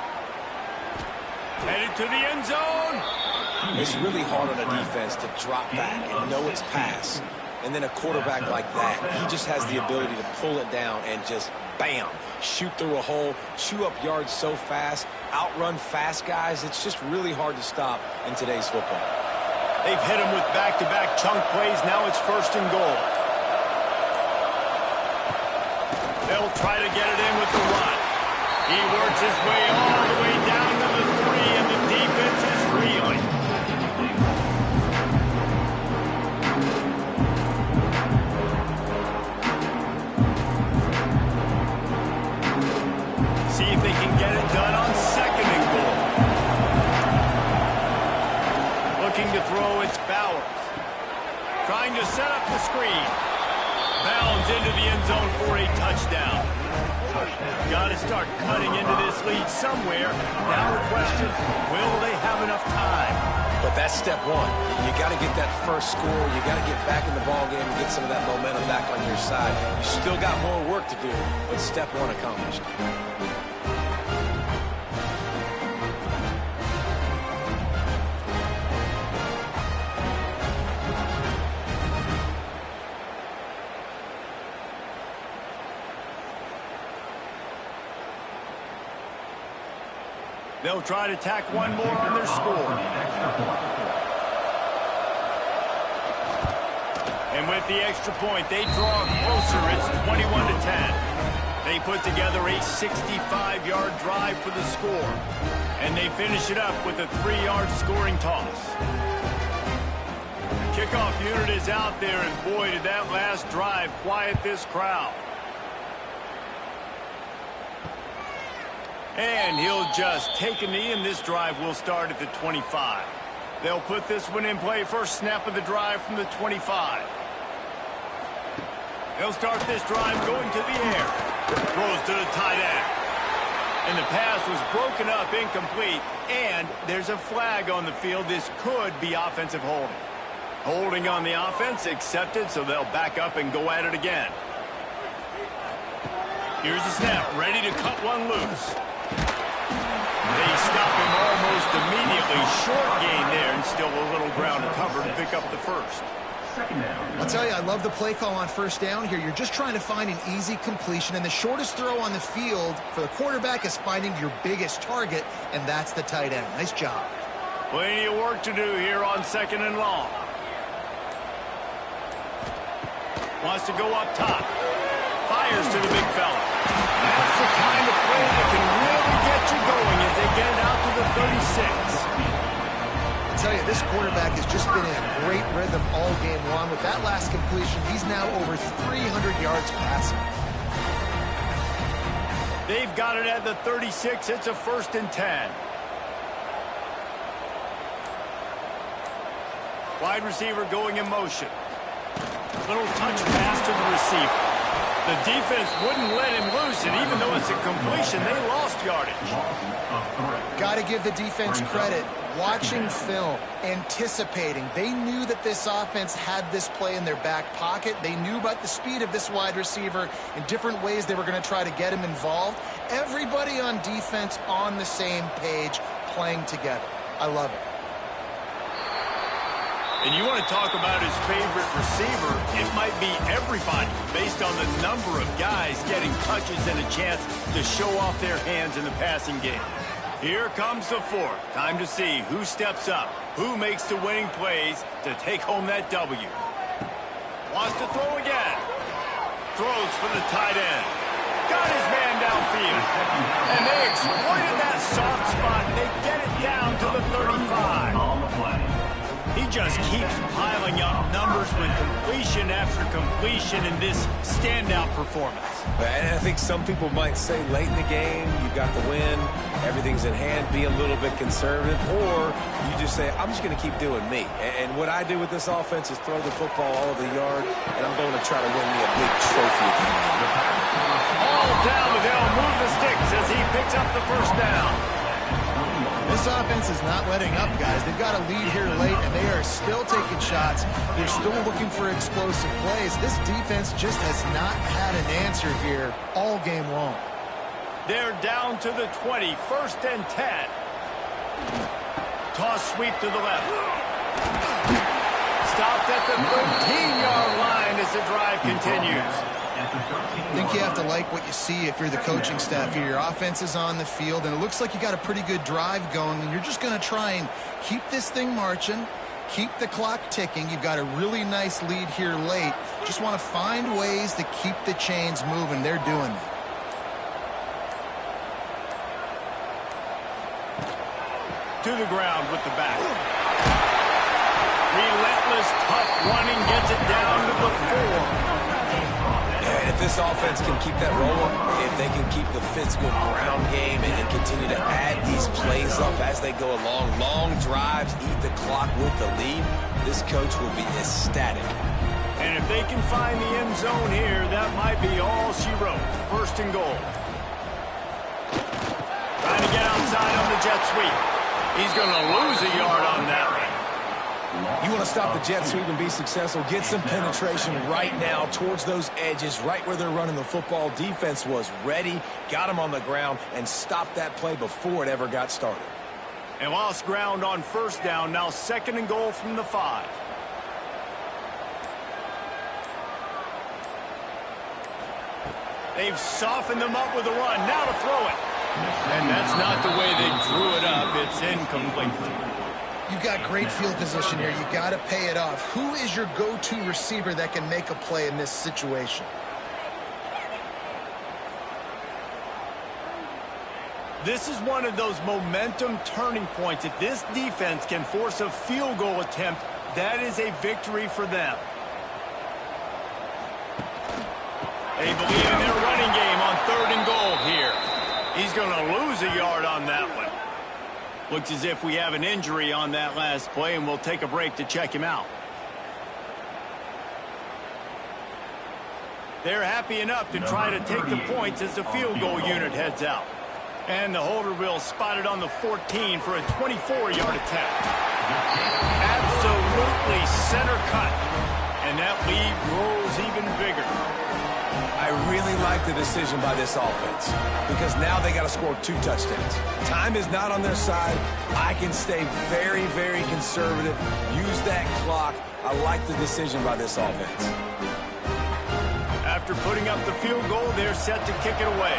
Headed to the end zone. It's really hard on a defense to drop back and know it's pass. And then a quarterback like that, he just has the ability to pull it down and just, bam, shoot through a hole, chew up yards so fast, outrun fast guys. It's just really hard to stop in today's football. They've hit him with back-to-back chunk plays. Now it's 1st and goal. They'll try to get it in with the run. He works his way all the way down to the 3, and the defense is reeling. See if they can get it done on 2nd and goal. Looking to throw, it's Bowers. Trying to set up the screen. Bounds into the end zone for a touchdown. Got to start cutting into this lead somewhere. Now the question, will they have enough time? But that's step one. You got to get that first score. You got to get back in the ball game and get some of that momentum back on your side. You still got more work to do, but step one accomplished. They'll try to tack one more on their score. And with the extra point, they draw closer. It's 21-10. They put together a 65-yard drive for the score. And they finish it up with a 3-yard scoring toss. The kickoff unit is out there, and boy, did that last drive quiet this crowd. And he'll just take a knee, and this drive will start at the 25. They'll put this one in play. First snap of the drive from the 25. They'll start this drive going to the air. Throws to the tight end. And the pass was broken up, incomplete. And there's a flag on the field. This could be offensive holding. Holding on the offense, accepted, so they'll back up and go at it again. Here's the snap, ready to cut one loose. They stop him almost immediately. Short gain there, and still a little ground to cover to pick up the first. I'll tell you, I love the play call on first down here. You're just trying to find an easy completion, and the shortest throw on the field for the quarterback is finding your biggest target, and that's the tight end. Nice job. Plenty of work to do here on 2nd and long. Wants to go up top. Fires to the big fella. That's the kind of play that can really get you going as they get it out to the 36. I'll tell you, this quarterback has just been in a great rhythm all game long. With that last completion, he's now over 300 yards passing. They've got it at the 36. It's a 1st and 10. Wide receiver going in motion. Little touch pass to the receiver. The defense wouldn't let him loose, and even though it's a completion, they lost yardage. Got to give the defense credit. Watching film, anticipating. They knew that this offense had this play in their back pocket. They knew about the speed of this wide receiver in different ways they were going to try to get him involved. Everybody on defense on the same page, playing together. I love it. And you want to talk about his favorite receiver, it might be everybody based on the number of guys getting touches and a chance to show off their hands in the passing game. Here comes the 4th. Time to see who steps up, who makes the winning plays to take home that W. Wants to throw again. Throws for the tight end. Got his man downfield. And they exploited that soft spot. They get it down to the 35. He just keeps piling up numbers with completion after completion in this standout performance. And I think some people might say late in the game, you got the win, everyth's in hand, be a little bit conservative, or you just say, I'm just going to keep doing me. And what I do with this offense is throw the football all over the yard, and I'm going to try to win me a big trophy. All down, but they'll move the sticks as he picks up the first down. This offense is not letting up, guys. They've got a lead here late, and they are still taking shots. They're still looking for explosive plays. This defense just has not had an answer here all game long. They're down to the 20, 1st and 10. Toss sweep to the left. Stopped at the 13-yard line as the drive continues. I think you have to like what you see if you're the coaching staff here. Your offense is on the field, and it looks like you got a pretty good drive going, and you're just going to try and keep this thing marching, keep the clock ticking. You've got a really nice lead here late. Just want to find ways to keep the chains moving. They're doing that. To the ground with the back. Relentless, tough running gets it down to the 4. And if this offense can keep that rolling, if they can keep the physical ground game and continue to add these plays up as they go along, long drives, eat the clock with the lead, this coach will be ecstatic. And if they can find the end zone here, that might be all she wrote. 1st and goal. Trying to get outside on the jet sweep. He's going to lose a yard on that one. You want to stop the jet sweep and be successful, get some penetration right now towards those edges, right where they're running the football. Defense was ready, got him on the ground, and stopped that play before it ever got started. And lost ground on 1st down, now 2nd and goal from the 5. They've softened them up with a run, now to throw it. And that's not the way they drew it up. It's incomplete. You've got great field position here. You got to pay it off. Who is your go-to receiver that can make a play in this situation? This is one of those momentum turning points. If this defense can force a field goal attempt, that is a victory for them. They believe in their running game on 3rd and goal here. He's going to lose a yard on that one. Looks as if we have an injury on that last play, and we'll take a break to check him out. They're happy enough to try to take the points as the field goal unit heads out. And the holder will spot it on the 14 for a 24-yard attempt. Absolutely center cut. And that lead grows even bigger. I really like the decision by this offense because now they got to score 2 touchdowns. Time is not on their side. I can stay very, very conservative, use that clock. I like the decision by this offense. After putting up the field goal, they're set to kick it away.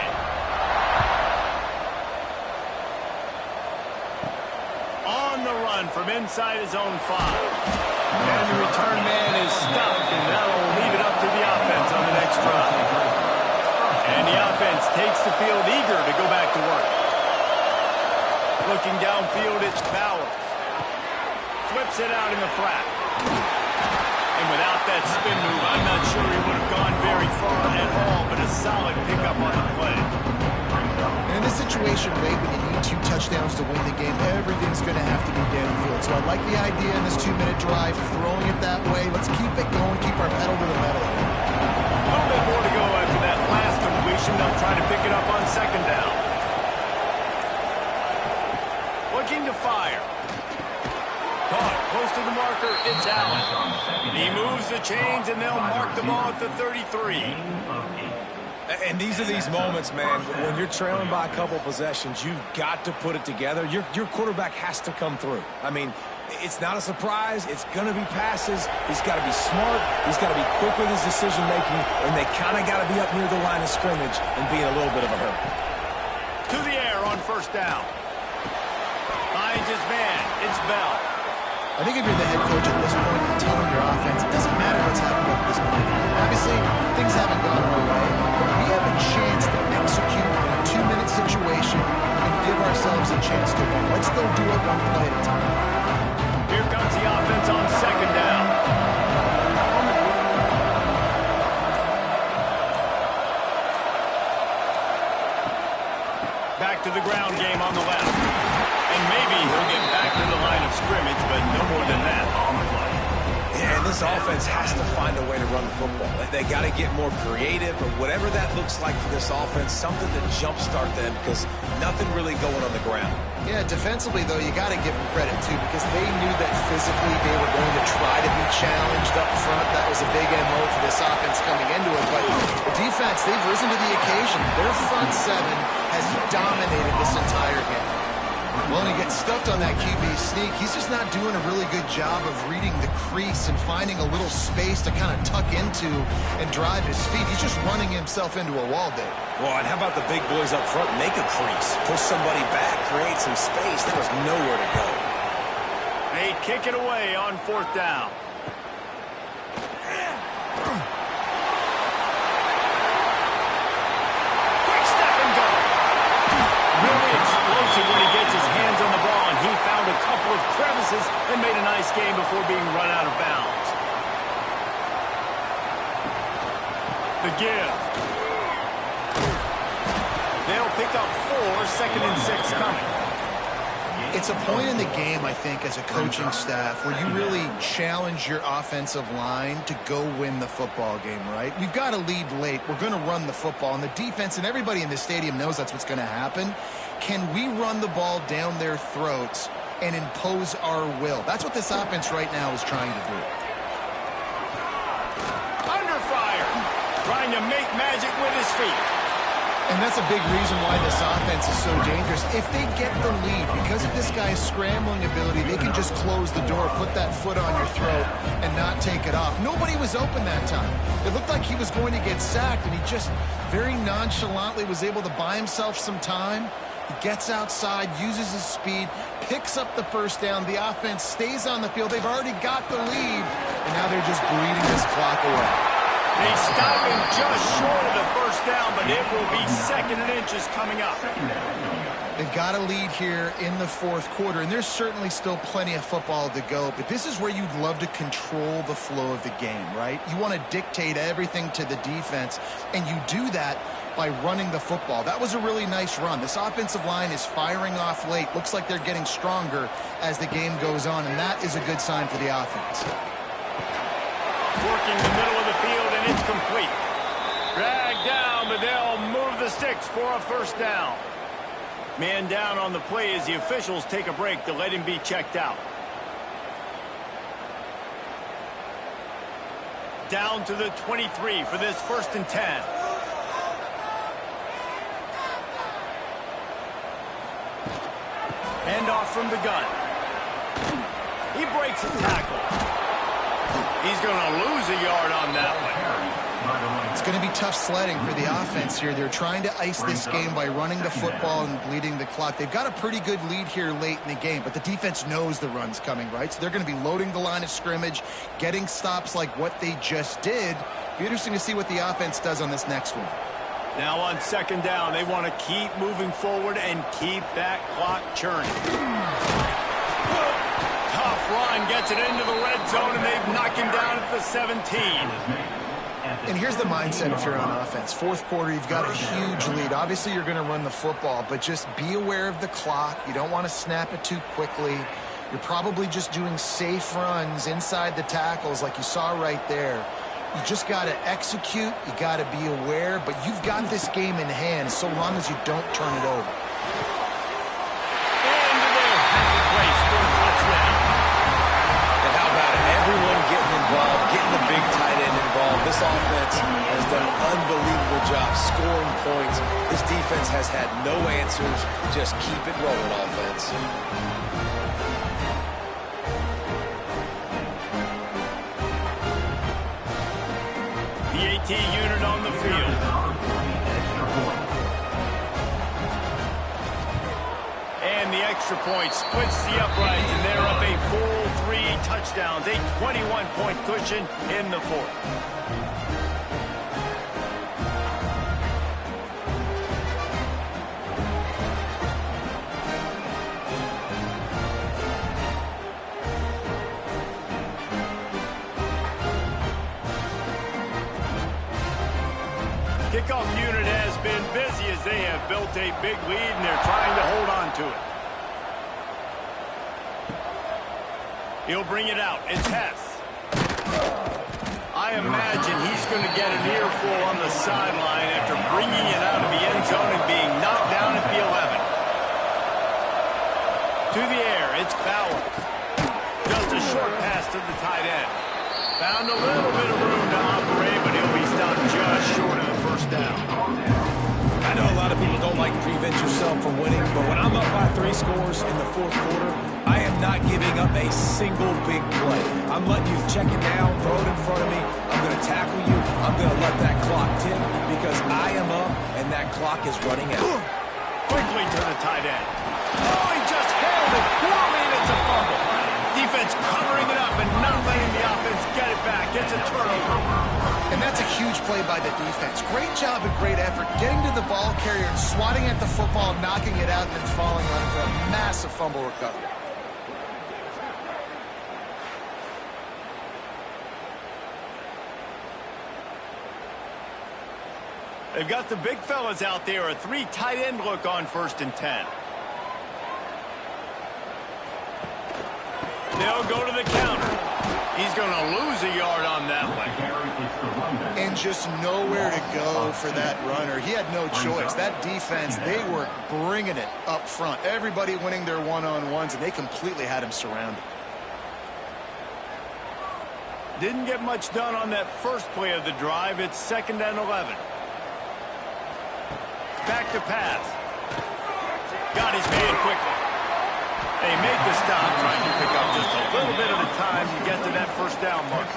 On the run from inside his own 5. And the return man is stopped, and that'll leave it up to the offense on the next drive. And the offense takes the field eager to go back to work. Looking downfield, it's Bowers. Flips it out in the flat. And without that spin move, I'm not sure he would have gone very far at all, but a solid pickup on the play. And in this situation, late when you need 2 touchdowns to win the game, everything's going to have to be downfield. So I like the idea in this 2-minute drive, throwing it that way. Let's keep it going, keep our pedal to the metal. A little bit more to go after that last completion. They'll try to pick it up on 2nd down. Looking to fire. Caught close to the marker. It's Allen. He moves the chains, and they'll mark the ball at the 33. And these are these moments, man, when you're trailing by a couple possessions, you've got to put it together. Your quarterback has to come through. I mean, it's not a surprise. It's going to be passes. He's got to be smart. He's got to be quick with his decision-making, and they kind of got to be up near the line of scrimmage and be in a little bit of a hurry. To the air on 1st down. Finds his man. It's Bell. I think if you're the head coach at this point, telling your offense, it doesn't matter what's happening at this point. Obviously, things haven't gone our way, but we have a chance to execute in a 2-minute situation and give ourselves a chance to win. Let's go do it one play at a time. Here comes the offense on 2nd down. Back to the ground game on the left. And maybe he'll get back to the line of scrimmage, but no more than that. Yeah, and this offense has to find a way to run the football. They got to get more creative, but whatever that looks like for this offense, something to jumpstart them because nothing really going on the ground. Yeah, defensively, though, you got to give them credit, too, because they knew that physically they were going to try to be challenged up front. That was a big MO for this offense coming into it. But the defense, they've risen to the occasion. Their front seven has dominated this entire game. Well, and he gets stuffed on that QB sneak. He's just not doing a really good job of reading the crease and finding a little space to kind of tuck into and drive his feet. He's just running himself into a wall, Dave. Well, and how about the big boys up front? Make a crease, push somebody back, create some space. There was nowhere to go. They kick it away on 4th down. Quick step and go. Really explosive when he gets his hands on the ball, and he found a couple of crevices and made a nice game before being run out of bounds. The give. They'll pick up 4, 2nd and 6 coming. It's a point in the game, I think, as a coaching staff where you really challenge your offensive line to go win the football game, right? We've got to lead late. We're going to run the football. And the defense and everybody in the stadium knows that's what's going to happen. Can we run the ball down their throats and impose our will? That's what this offense right now is trying to do. Under fire. Trying to make magic with his feet. And that's a big reason why this offense is so dangerous. If they get the lead, because of this guy's scrambling ability, they can just close the door, put that foot on your throat, and not take it off. Nobody was open that time. It looked like he was going to get sacked, and he just very nonchalantly was able to buy himself some time. He gets outside, uses his speed, picks up the first down. The offense stays on the field. They've already got the lead, and now they're just bleeding this clock away. They stop him just short of the first down, but it will be 2nd and inches coming up. They've got a lead here in the 4th quarter, and there's certainly still plenty of football to go, but this is where you'd love to control the flow of the game, right? You want to dictate everything to the defense, and you do that by running the football. That was a really nice run. This offensive line is firing off late. Looks like they're getting stronger as the game goes on, and that is a good sign for the offense. Working the middle of the field, and it's complete. Dragged down, but they'll move the sticks for a first down. Man down on the play as the officials take a break to let him be checked out. Down to the 23 for this 1st and 10. Hand off from the gun. He breaks a tackle. He's going to lose a yard on that one. It's going to be tough sledding for the offense here. They're trying to ice this game by running the football and bleeding the clock. They've got a pretty good lead here late in the game, but the defense knows the run's coming, right? So they're going to be loading the line of scrimmage, getting stops like what they just did. Be interesting to see what the offense does on this next one. Now on 2nd down, they want to keep moving forward and keep that clock churning. Tough run, gets it into the red zone, and they've knocked him down at the 17. And here's the mindset if you're on offense. 4th quarter, you've got a huge lead. Obviously, you're going to run the football, but just be aware of the clock. You don't want to snap it too quickly. You're probably just doing safe runs inside the tackles like you saw right there. You just got to execute. You got to be aware, but you've got this game in hand so long as you don't turn it over. Everyone getting involved, getting the big tight end involved. This offense has done an unbelievable job scoring points. This defense has had no answers. Just keep it rolling, offense. The AT unit on the field. And the extra point splits the uprights, and they're up a full 3 touchdowns, a 21-point cushion in the 4th. Kickoff unit has been busy as they have built a big lead, and they're trying to hold on to it. He'll bring it out. It's Hess. I imagine he's going to get an earful on the sideline after bringing it out of the end zone and being knocked down at the 11. To the air, it's Bowers. Just a short pass to the tight end. Found a little bit of room to operate, but he'll be stopped just short of the first down. I know a lot of people don't like to prevent yourself from winning, but when I'm up by 3 scores in the fourth quarter, I am not giving up a single big play. I'm letting you check it down, throw it in front of me. I'm going to tackle you. I'm going to let that clock tick because I am up and that clock is running out. Quickly to the tight end. Oh, he just held it poorly, and it's a fumble. Defense covering it up and not letting the offense get it back. It's a turnover. And that's a huge play by the defense. Great job and great effort getting to the ball carrier and swatting at the football, knocking it out, and then falling on it for a massive fumble recovery. They've got the big fellas out there. A 3 tight end look on 1st and 10. They'll go to the counter. He's going to lose a yard on that one. And just nowhere to go for that runner. He had no choice. That defense, they were bringing it up front. Everybody winning their one-on-ones, and they completely had him surrounded. Didn't get much done on that first play of the drive. It's 2nd and 11. Back to pass. Got his man quickly. They make the stop, trying to pick up just a little bit at a time to get to that first down mark.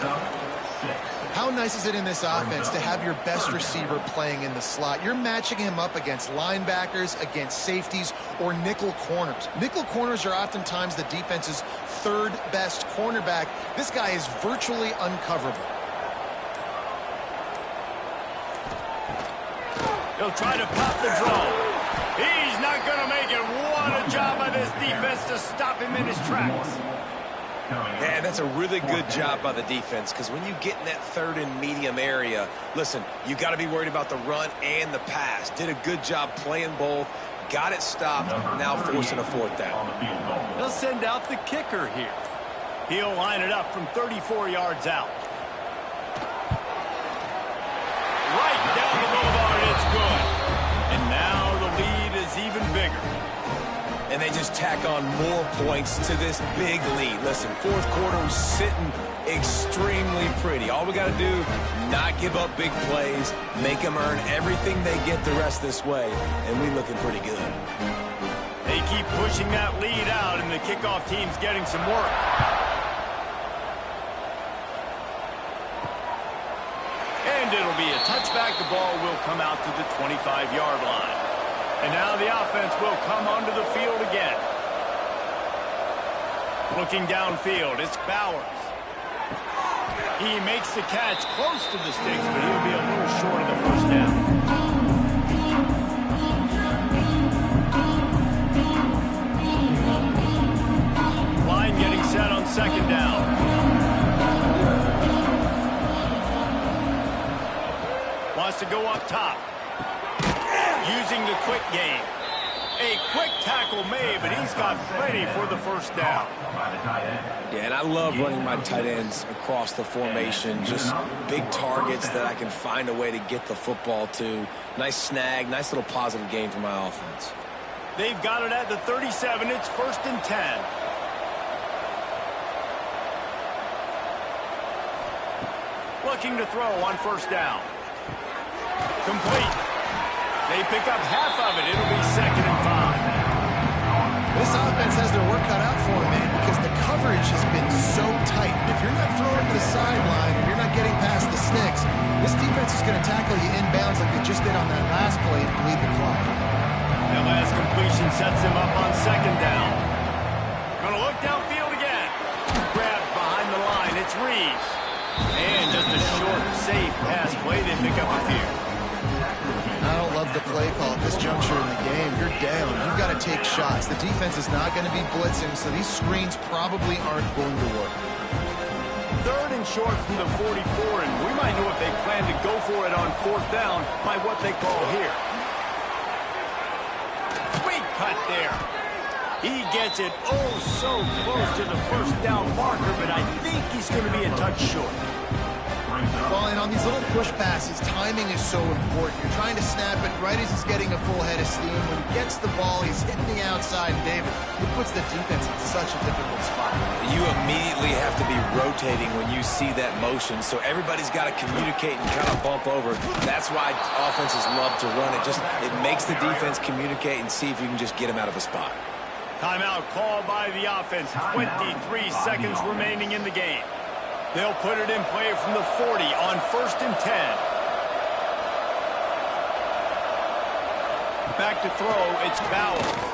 How nice is it in this offense to have your best receiver playing in the slot? You're matching him up against linebackers, against safeties, or nickel corners. Nickel corners are oftentimes the defense's 3rd best cornerback. This guy is virtually uncoverable. He'll try to pop the draw. He's not going to make it. What a job by this defense to stop him in his tracks. Man, that's a really good job by the defense because when you get in that 3rd and medium area, listen, you got to be worried about the run and the pass. Did a good job playing both, got it stopped, now forcing a 4th down. They'll send out the kicker here. He'll line it up from 34 yards out. Right down the boulevard, it's good. And now the lead is even bigger. And they just tack on more points to this big lead. Listen, 4th quarter sitting extremely pretty. All we got to do, not give up big plays, make them earn everything they get the rest this way, and we looking pretty good. They keep pushing that lead out, and the kickoff team's getting some work. And it'll be a touchback. The ball will come out to the 25-yard line. And now the offense will come onto the field again. Looking downfield, it's Bowers. He makes the catch close to the sticks, but he'll be a little short of the first down. Line getting set on 2nd down. Wants to go up top. Using the quick game. A quick tackle made, but he's got plenty for the first down. Yeah, and I love running my tight ends across the formation. Just big targets that I can find a way to get the football to. Nice snag, nice little positive gain for my offense. They've got it at the 37. It's 1st and 10. Looking to throw on 1st down. Complete. They pick up half of it. It'll be 2nd and 5. This offense has their work cut out for them, man, because the coverage has been so tight. If you're not throwing to the sideline or you're not getting past the sticks, this defense is going to tackle you inbounds like they just did on that last play and bleed the clock. That last completion sets him up on 2nd down. Going to look downfield again. Grabbed behind the line. It's Reeves. And just a short, safe pass play. They pick up a few. I don't love the play call at this juncture in the game. You're down. You've got to take shots. The defense is not going to be blitzing, so these screens probably aren't going to work. 3rd and short from the 44, and we might know if they plan to go for it on 4th down by what they call here. Sweet cut there. He gets it oh so close to the first down marker, but I think he's going to be a touch short. brings it up. Well, and on these little push passes, timing is so important. You're trying to snap it right as he's getting a full head of steam. When he gets the ball, he's hitting the outside. And David, it puts the defense in such a difficult spot. You immediately have to be rotating when you see that motion, so everybody's got to communicate and kind of bump over. That's why offenses love to run it. It makes the defense communicate and see if you can just get him out of a spot. Timeout called by the offense. 23 seconds remaining in the game. They'll put it in play from the 40 on 1st and 10. Back to throw, it's Battlehawks.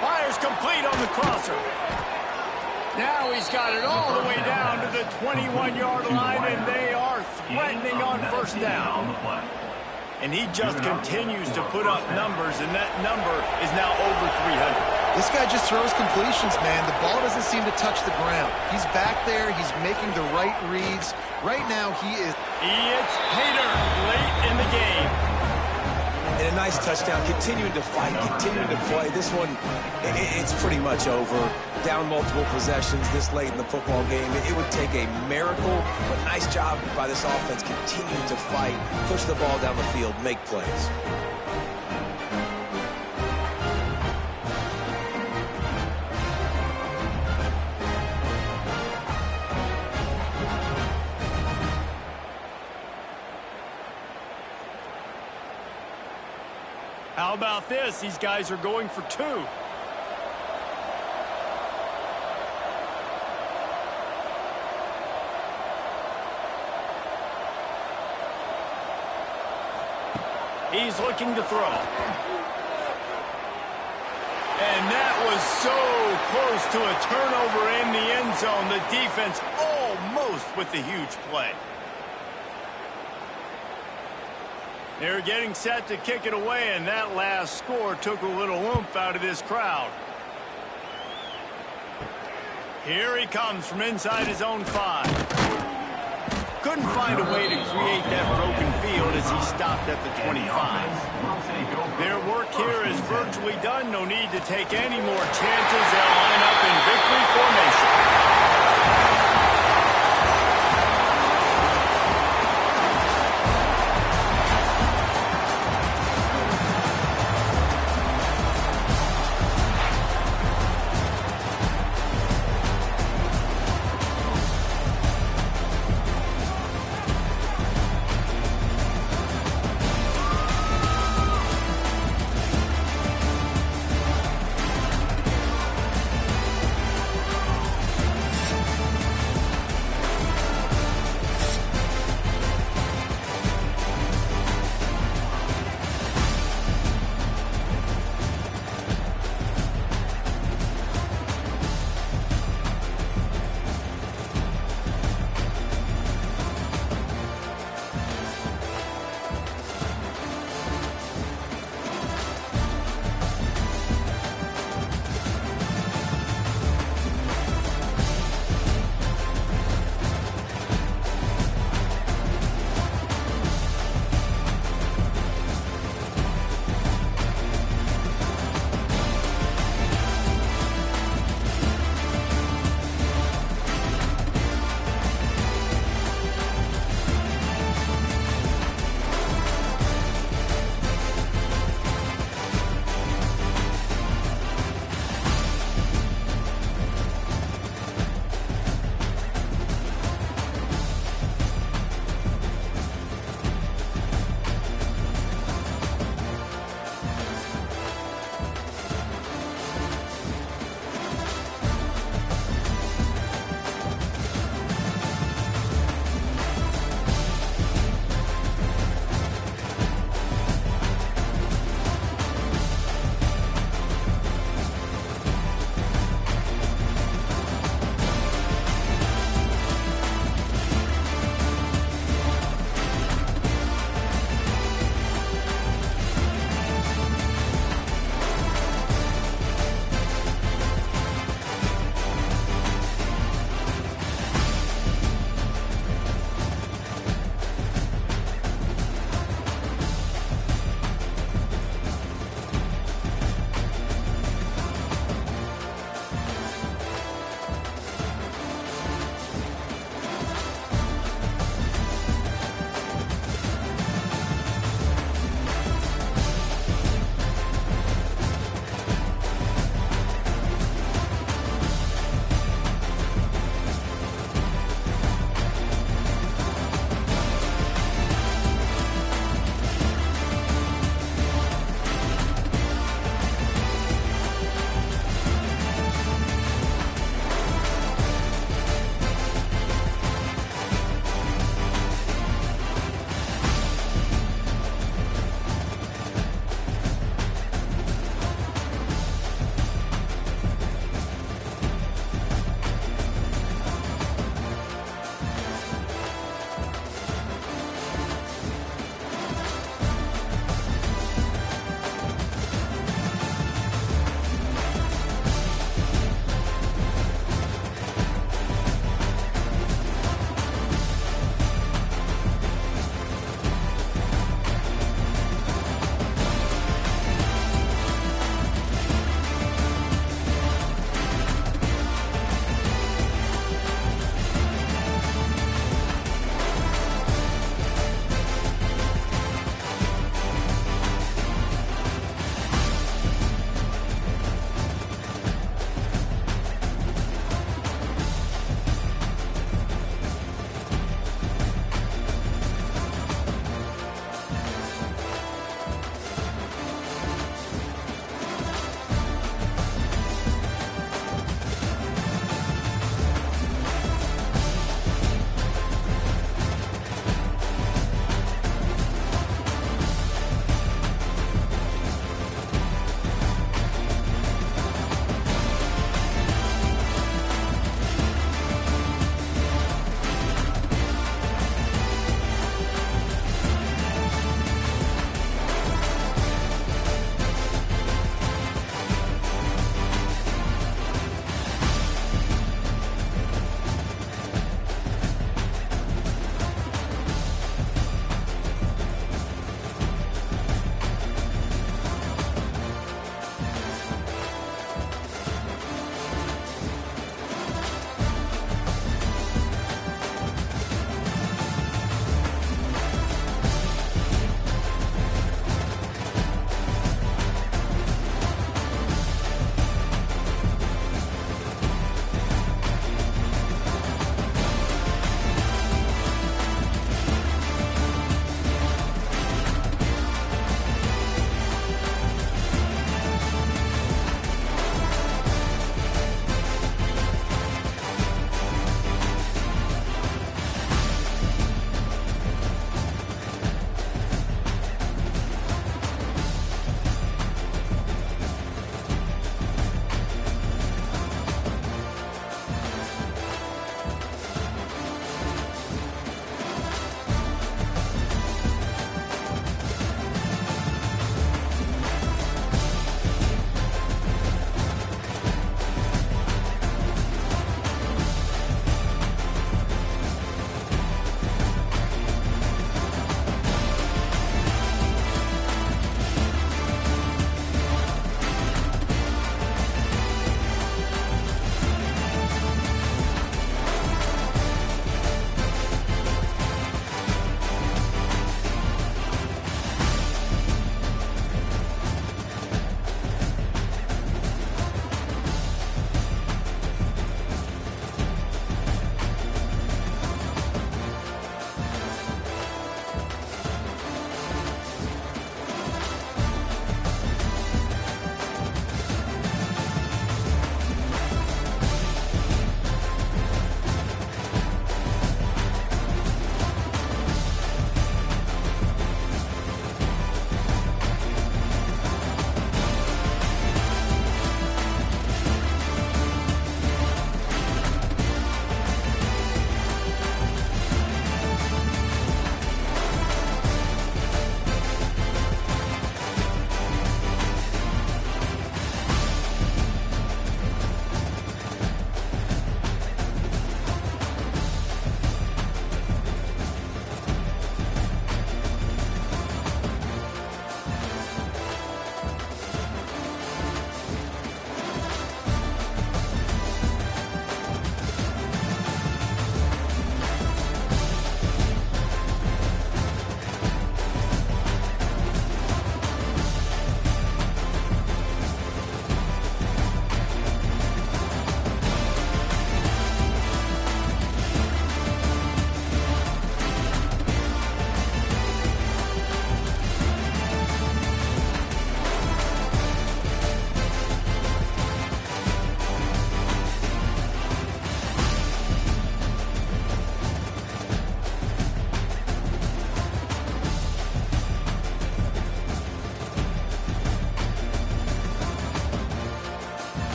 Fires complete on the crosser. Now he's got it all the way down to the 21-yard line, and they are threatening on 1st down. And he just continues to put up numbers, and that number is now over 300. This guy just throws completions, man. The ball doesn't seem to touch the ground. He's back there. He's making the right reads. Right now, he is... It's Hader late in the game. And a nice touchdown, continuing to fight, continuing to play. This one, it's pretty much over. Down multiple possessions this late in the football game. It would take a miracle, but nice job by this offense continuing to fight, push the ball down the field, make plays. How about this? These guys are going for 2. He's looking to throw. And that was so close to a turnover in the end zone. The defense almost with the huge play. They're getting set to kick it away, and that last score took a little oomph out of this crowd. Here he comes from inside his own 5. Couldn't find a way to create that broken field as he stopped at the 25. Their work here is virtually done. No need to take any more chances. They'll line up in victory formation.